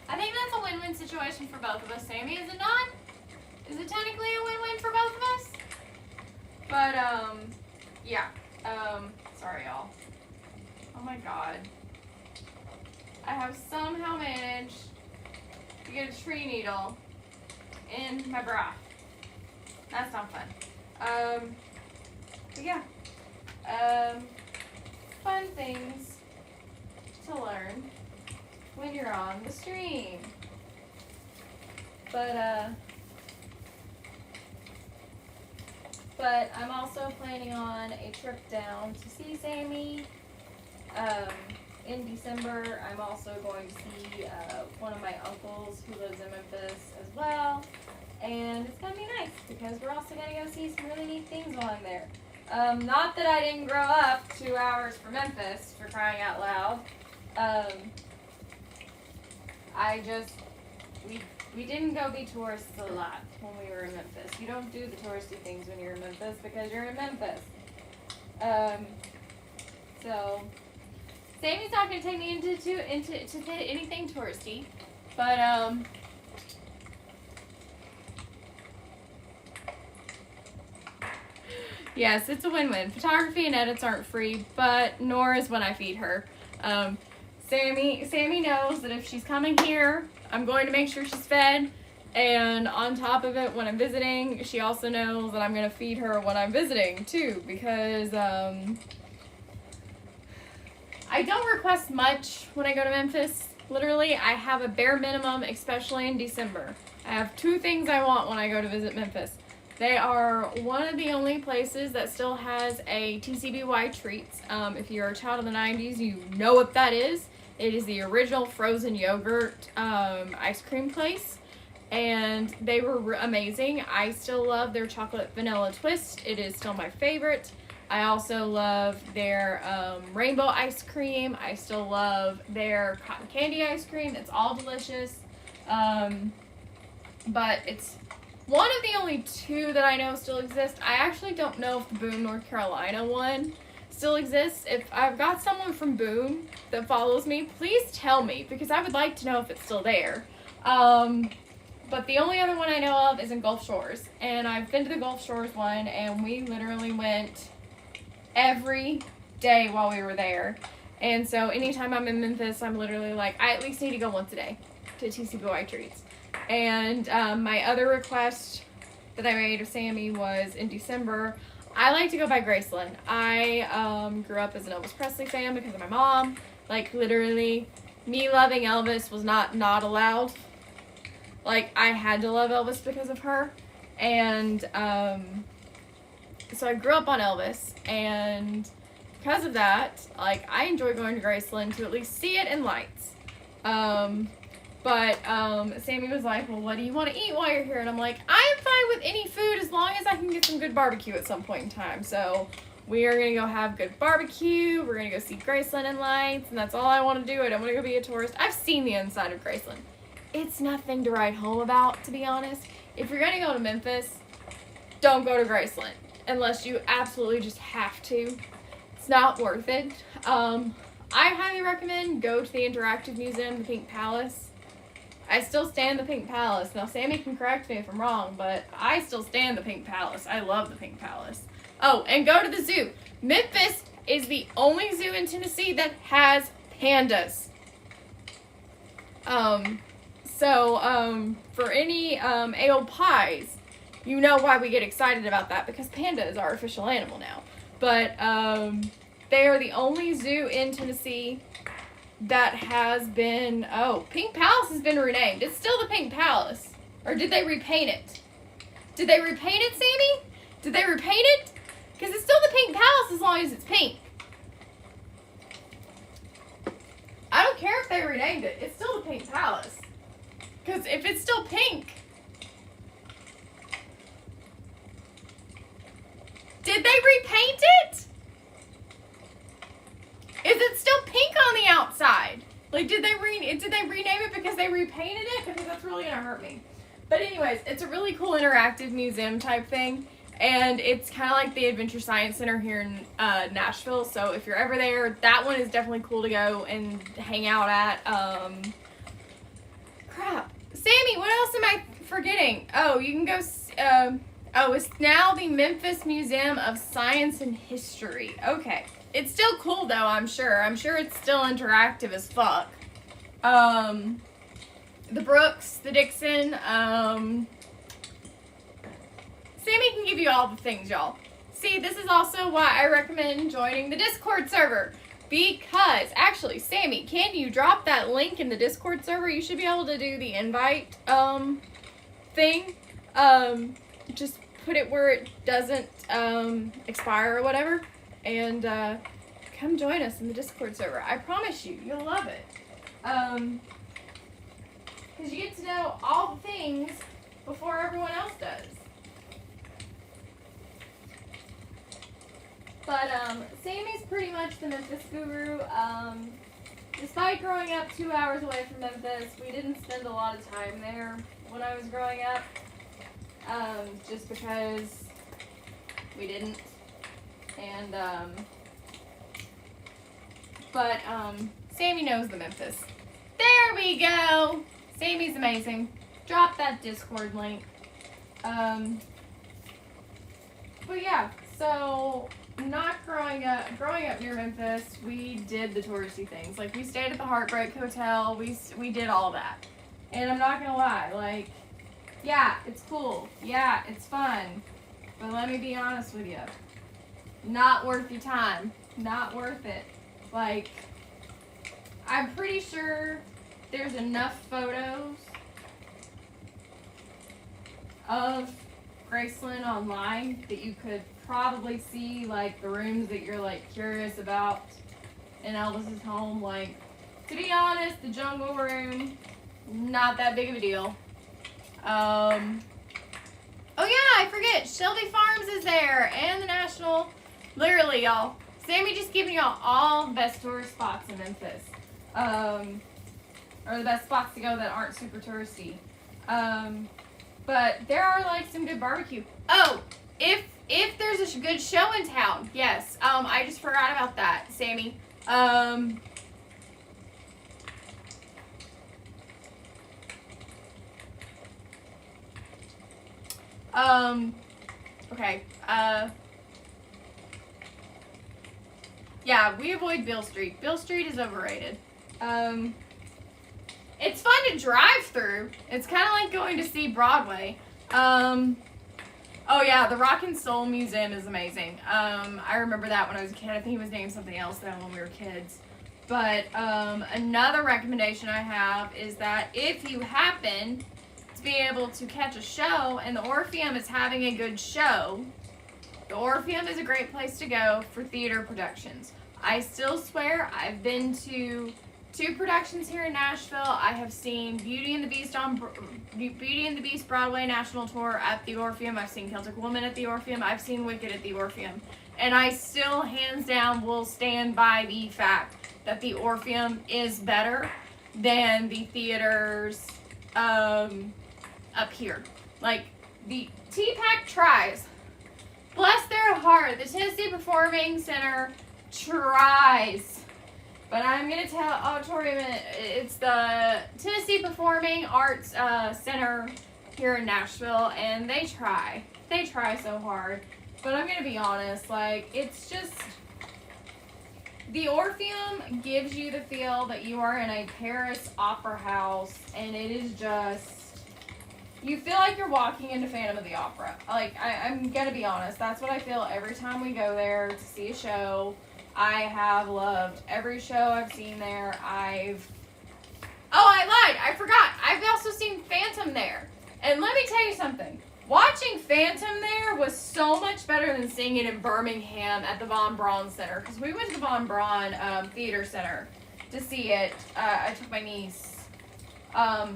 A: I think that's a win-win situation for both of us, Sammy, is it not? Is it technically a win-win for both of us? But, yeah. Sorry, y'all. Oh my god. I have somehow managed to get a tree needle in my bra. That's not fun. But yeah. Fun things to learn when you're on the stream. But I'm also planning on a trip down to see Sammy in December. I'm also going to see one of my uncles who lives in Memphis as well. And it's going to be nice because we're also going to go see some really neat things while I'm there. Not that I didn't grow up 2 hours from Memphis, for crying out loud. We didn't go be tourists a lot when we were in Memphis. You don't do the touristy things when you're in Memphis because you're in Memphis. So Sammy's not going to take me into anything touristy, but yes, it's a win-win. Photography and edits aren't free, but nor is when I feed her. Sammy knows that if she's coming here, I'm going to make sure she's fed, and on top of it, when I'm visiting, she also knows that I'm going to feed her when I'm visiting, too, because, I don't request much when I go to Memphis. Literally, I have a bare minimum, especially in December. I have 2 things I want when I go to visit Memphis. They are one of the only places that still has a TCBY treats. If you're a child of the 90s, you know what that is. It is the original frozen yogurt ice cream place, and they were amazing. I still love their chocolate vanilla twist. It is still my favorite. I also love their rainbow ice cream. I still love their cotton candy ice cream. It's all delicious, but it's one of the only 2 that I know still exist. I actually don't know if the Boone, North Carolina one still exists. If I've got someone from Boone that follows me, please tell me, because I would like to know if it's still there. But the only other one I know of is in Gulf Shores, and I've been to the Gulf Shores one, and we literally went every day while we were there. And so anytime I'm in Memphis, I'm literally like, I at least need to go once a day to TCBY treats. And my other request that I made of Sammy was in December, I like to go by Graceland. I grew up as an Elvis Presley fan because of my mom. Like, literally, me loving Elvis was not allowed. Like, I had to love Elvis because of her. And so I grew up on Elvis. And because of that, like, I enjoy going to Graceland to at least see it in lights. But Sammy was like, well, what do you want to eat while you're here? And I'm like, I am fine with any food as long as I can get some good barbecue at some point in time. So we are going to go have good barbecue. We're going to go see Graceland and lights. And that's all I want to do. I don't want to go be a tourist. I've seen the inside of Graceland. It's nothing to write home about, to be honest. If you're going to go to Memphis, don't go to Graceland unless you absolutely just have to. It's not worth it. I highly recommend go to the Interactive Museum, the Pink Palace. I still stand the Pink Palace. Now, Sammy can correct me if I'm wrong, but I still stand the Pink Palace. I love the Pink Palace. Oh, and go to the zoo. Memphis is the only zoo in Tennessee that has pandas. For any AO pies, you know why we get excited about that, because panda is our official animal now. But they are the only zoo in Tennessee that has been, Pink Palace has been renamed. It's still the Pink Palace. Or did they repaint it? Did they repaint it, Sammy? Did they repaint it? Because it's still the Pink Palace as long as it's pink. I don't care if they renamed it. It's still the Pink Palace. Because if it's still pink, did they repaint it? Is it still pink on the outside? Like, did they rename it because they repainted it? Because that's really gonna hurt me. But anyways, it's a really cool interactive museum type thing, and it's kind of like the Adventure Science Center here in Nashville. So if you're ever there, that one is definitely cool to go and hang out at. Sammy, what else am I forgetting? Oh, you can go. It's now the Memphis Museum of Science and History. Okay. It's still cool, though, I'm sure. I'm sure it's still interactive as fuck. The Brooks, the Dixon, Sammy can give you all the things, y'all. See, this is also why I recommend joining the Discord server. Because, actually, Sammy, can you drop that link in the Discord server? You should be able to do the invite, thing. Just put it where it doesn't, expire or whatever. And come join us in the Discord server. I promise you, you'll love it. Because you get to know all the things before everyone else does. But Sammy's pretty much the Memphis guru. Despite growing up 2 hours away from Memphis, we didn't spend a lot of time there when I was growing up. Just because we didn't. And, Sammy knows the Memphis. There we go! Sammy's amazing. Drop that Discord link. But yeah, so, growing up near Memphis, we did the touristy things. Like, we stayed at the Heartbreak Hotel, we did all that. And I'm not gonna lie, like, yeah, it's cool. Yeah, it's fun. But let me be honest with you. Not worth your time. Not worth it. Like, I'm pretty sure there's enough photos of Graceland online that you could probably see, like, the rooms that you're, like, curious about in Elvis's home. Like, to be honest, the jungle room, not that big of a deal. Oh yeah, I forget, Shelby Farms is there, and the National. Literally, y'all. Sammy just giving y'all all the best tourist spots in Memphis. Or the best spots to go that aren't super touristy. But there are, like, some good barbecue. Oh, if there's a good show in town, yes. I just forgot about that, Sammy. Okay. Yeah, we avoid Beale Street. Beale Street is overrated. It's fun to drive through. It's kind of like going to see Broadway. Oh yeah, the Rock and Soul Museum is amazing. I remember that when I was a kid. I think it was named something else though when we were kids. But another recommendation I have is that if you happen to be able to catch a show and the Orpheum is having a good show, the Orpheum is a great place to go for theater productions. I still swear I've been to 2 productions here in Nashville. I have seen Beauty and the Beast Broadway National Tour at the Orpheum. I've seen Celtic Woman at the Orpheum. I've seen Wicked at the Orpheum. And I still, hands down, will stand by the fact that the Orpheum is better than the theaters up here. Like, the TPAC tries. Bless their heart. The Tennessee Performing Center tries. But I'm going to tell Auditorium, it's the Tennessee Performing Arts Center here in Nashville, and they try. They try so hard. But I'm going to be honest, like, it's just, the Orpheum gives you the feel that you are in a Paris opera house, and it is just, you feel like you're walking into Phantom of the Opera. Like, I'm going to be honest, that's what I feel every time we go there to see a show. I have loved every show I've seen there. I lied. I forgot. I've also seen Phantom there. And let me tell you something. Watching Phantom there was so much better than seeing it in Birmingham at the Von Braun Center. Because we went to the Von Braun Theater Center to see it. I took my niece. Because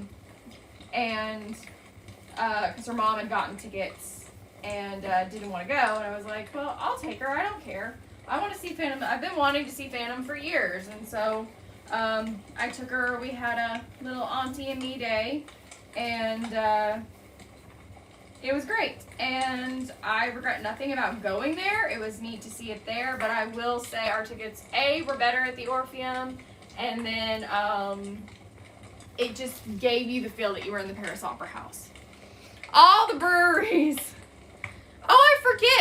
A: her mom had gotten tickets and didn't want to go. And I was like, well, I'll take her. I don't care. I want to see Phantom. I've been wanting to see Phantom for years, and so I took her. We had a little auntie and me day, and it was great. And I regret nothing about going there. It was neat to see it there, but I will say our tickets, were better at the Orpheum, and then it just gave you the feel that you were in the Paris Opera House. All the breweries. Oh,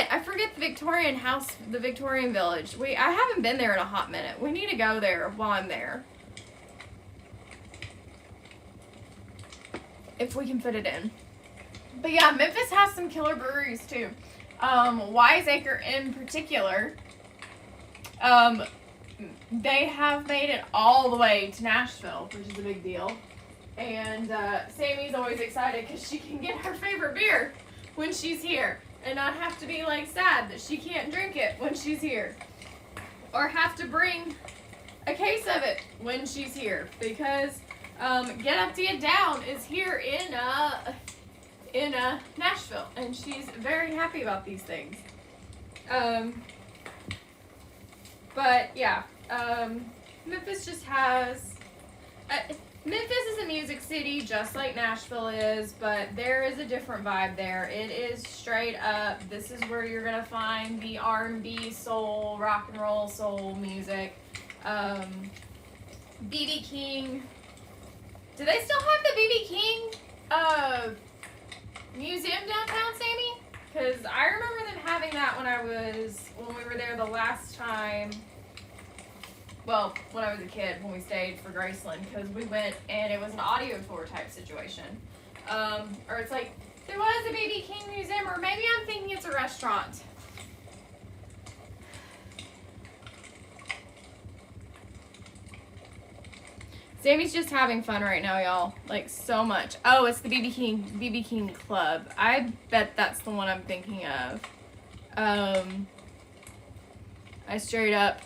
A: I forget the Victorian house, the Victorian Village. I haven't been there in a hot minute. We need to go there while I'm there. If we can fit it in. But yeah, Memphis has some killer breweries too. Wiseacre in particular. They have made it all the way to Nashville, which is a big deal. And Sammy's always excited because she can get her favorite beer when she's here. And not have to be like sad that she can't drink it when she's here. Or have to bring a case of it when she's here. Because Get Up to Get Down is here in Nashville. And she's very happy about these things. But yeah, Memphis just has... Memphis is a music city just like Nashville is, but there is a different vibe there. It is straight up, this is where you're going to find the R&B, soul, rock and roll, soul music. B.B. King. Do they still have the B.B. King museum downtown, Sammy? Because I remember them having that when we were there the last time. Well, when I was a kid, when we stayed for Graceland, because we went and it was an audio tour type situation. Or it's like, there was a B.B. King museum, or maybe I'm thinking it's a restaurant. Sammy's just having fun right now, y'all. Like, so much. Oh, it's the B.B. King Club. I bet that's the one I'm thinking of. I straight up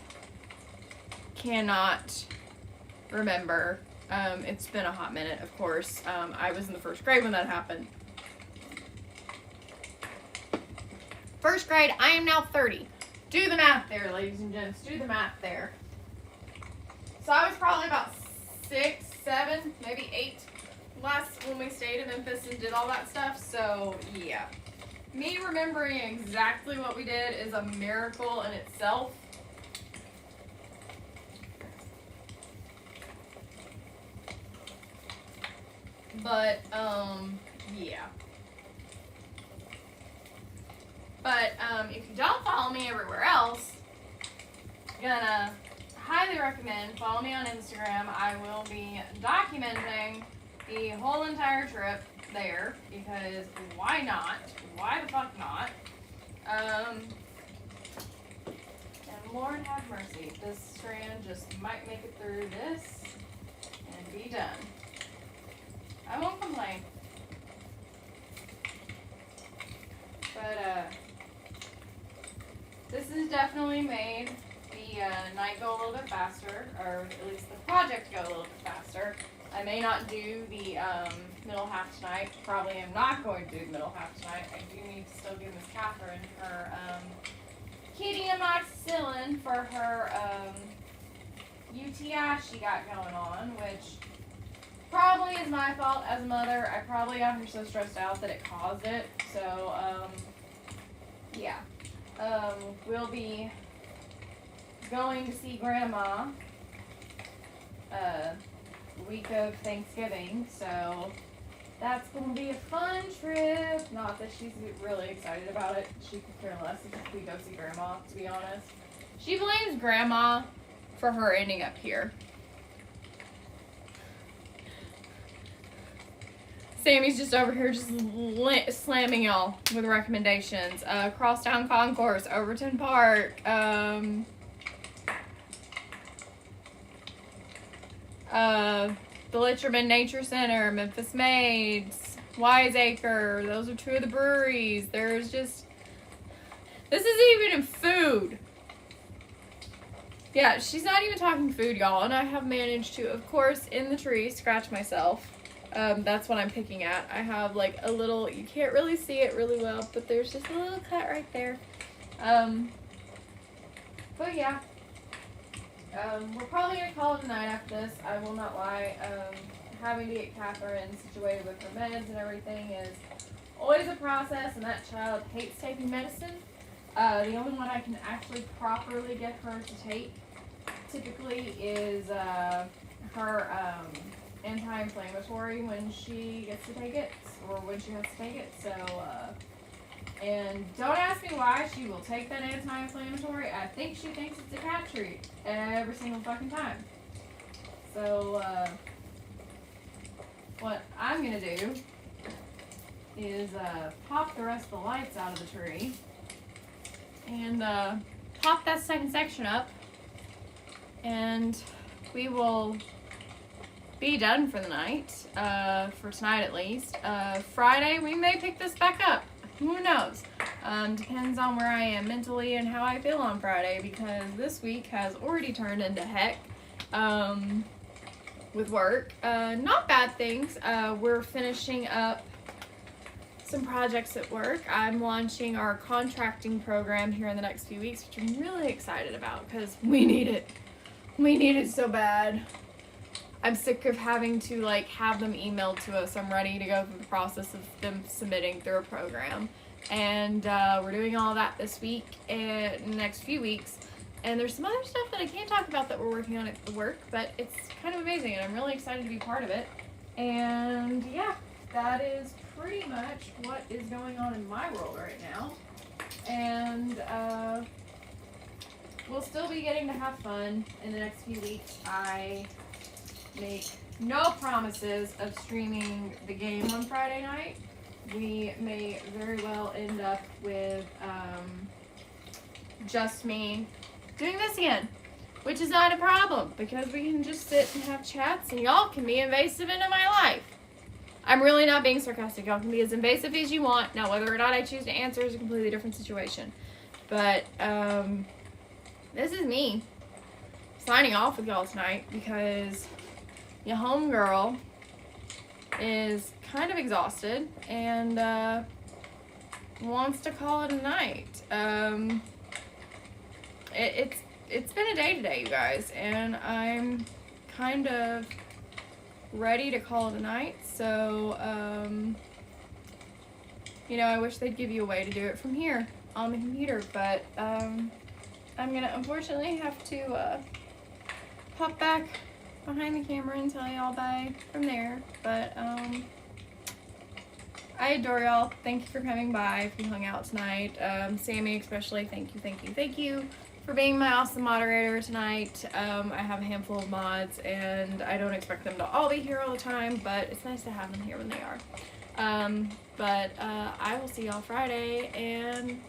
A: cannot remember. It's been a hot minute, of course. I was in the first grade when that happened. First grade, I am now 30. Do the math there, ladies and gents. Do the math there. So I was probably about 6, 7, maybe 8 last when we stayed in Memphis and did all that stuff. So yeah, me remembering exactly what we did is a miracle in itself. But yeah. But if you don't follow me everywhere else, gonna highly recommend follow me on Instagram. I will be documenting the whole entire trip. there because why not? Why the fuck not? And Lord have mercy, this strand just might make it through this and be done. I won't complain. But this has definitely made the night go a little bit faster, or at least the project go a little bit faster. I may not do the middle half tonight. Probably am not going to do the middle half tonight. I do need to still give Miss Catherine her kitty amoxicillin for her UTI she got going on, which probably is my fault as a mother. I probably got her so stressed out that it caused it. So, yeah. We'll be going to see Grandma week of Thanksgiving, so that's going to be a fun trip. Not that she's really excited about it. She could care less if we go see Grandma, to be honest. She blames Grandma for her ending up here. Sammy's just over here just slamming y'all with recommendations. Crosstown Concourse, Overton Park, the Litcherman Nature Center, Memphis Maids, Wiseacre. Those are two of the breweries. There's just... This isn't even in food. Yeah, she's not even talking food, y'all. And I have managed to, of course, in the tree, scratch myself. That's what I'm picking at. I have like a little, you can't really see it really well, but there's just a little cut right there. But yeah. We're probably going to call it a night after this. I will not lie. Having to get Catherine situated with her meds and everything is always a process, and that child hates taking medicine. The only one I can actually properly get her to take typically is her anti-inflammatory when she gets to take it, or when she has to take it. So, and don't ask me why she will take that anti-inflammatory. I think she thinks it's a cat treat every single fucking time. So, what I'm gonna do is pop the rest of the lights out of the tree and pop that second section up, and we will be done for the night, for tonight at least. Friday we may pick this back up. Who knows? Depends on where I am mentally and how I feel on Friday, because this week has already turned into heck with work. Not bad things. We're finishing up some projects at work. I'm launching our contracting program here in the next few weeks, which I'm really excited about because we need it. We need it so bad. I'm sick of having to like have them emailed to us. I'm ready to go through the process of them submitting through a program. And we're doing all that this week and the next few weeks. And there's some other stuff that I can't talk about that we're working on at the work, but it's kind of amazing and I'm really excited to be part of it. And yeah, that is pretty much what is going on in my world right now. And we'll still be getting to have fun in the next few weeks. I make no promises of streaming the game on Friday night. We may very well end up with just me doing this again, which is not a problem because we can just sit and have chats and y'all can be invasive into my life. I'm really not being sarcastic. Y'all can be as invasive as you want. Now, whether or not I choose to answer is a completely different situation. But this is me signing off with y'all tonight because your homegirl is kind of exhausted and wants to call it a night. It's been a day today, you guys, and I'm kind of ready to call it a night. So, you know, I wish they'd give you a way to do it from here on the computer, but I'm gonna unfortunately have to pop back behind the camera and tell y'all bye from there. But I adore y'all. Thank you for coming by. If you hung out tonight, Sammy especially, thank you. for being my awesome moderator tonight. I have a handful of mods, and I don't expect them to all be here all the time, but it's nice to have them here when they are. I will see y'all Friday, and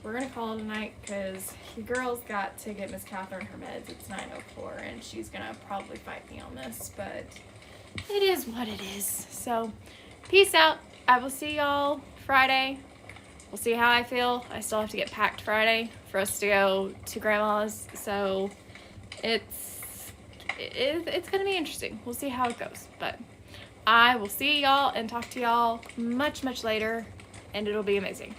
A: we're gonna call it a night because the girls got to get Miss Catherine her meds. It's 9:04, and she's gonna probably fight me on this, but it is what it is. So, peace out. I will see y'all Friday. We'll see how I feel. I still have to get packed Friday for us to go to Grandma's, so it's gonna be interesting. We'll see how it goes, but I will see y'all and talk to y'all much later, and it'll be amazing.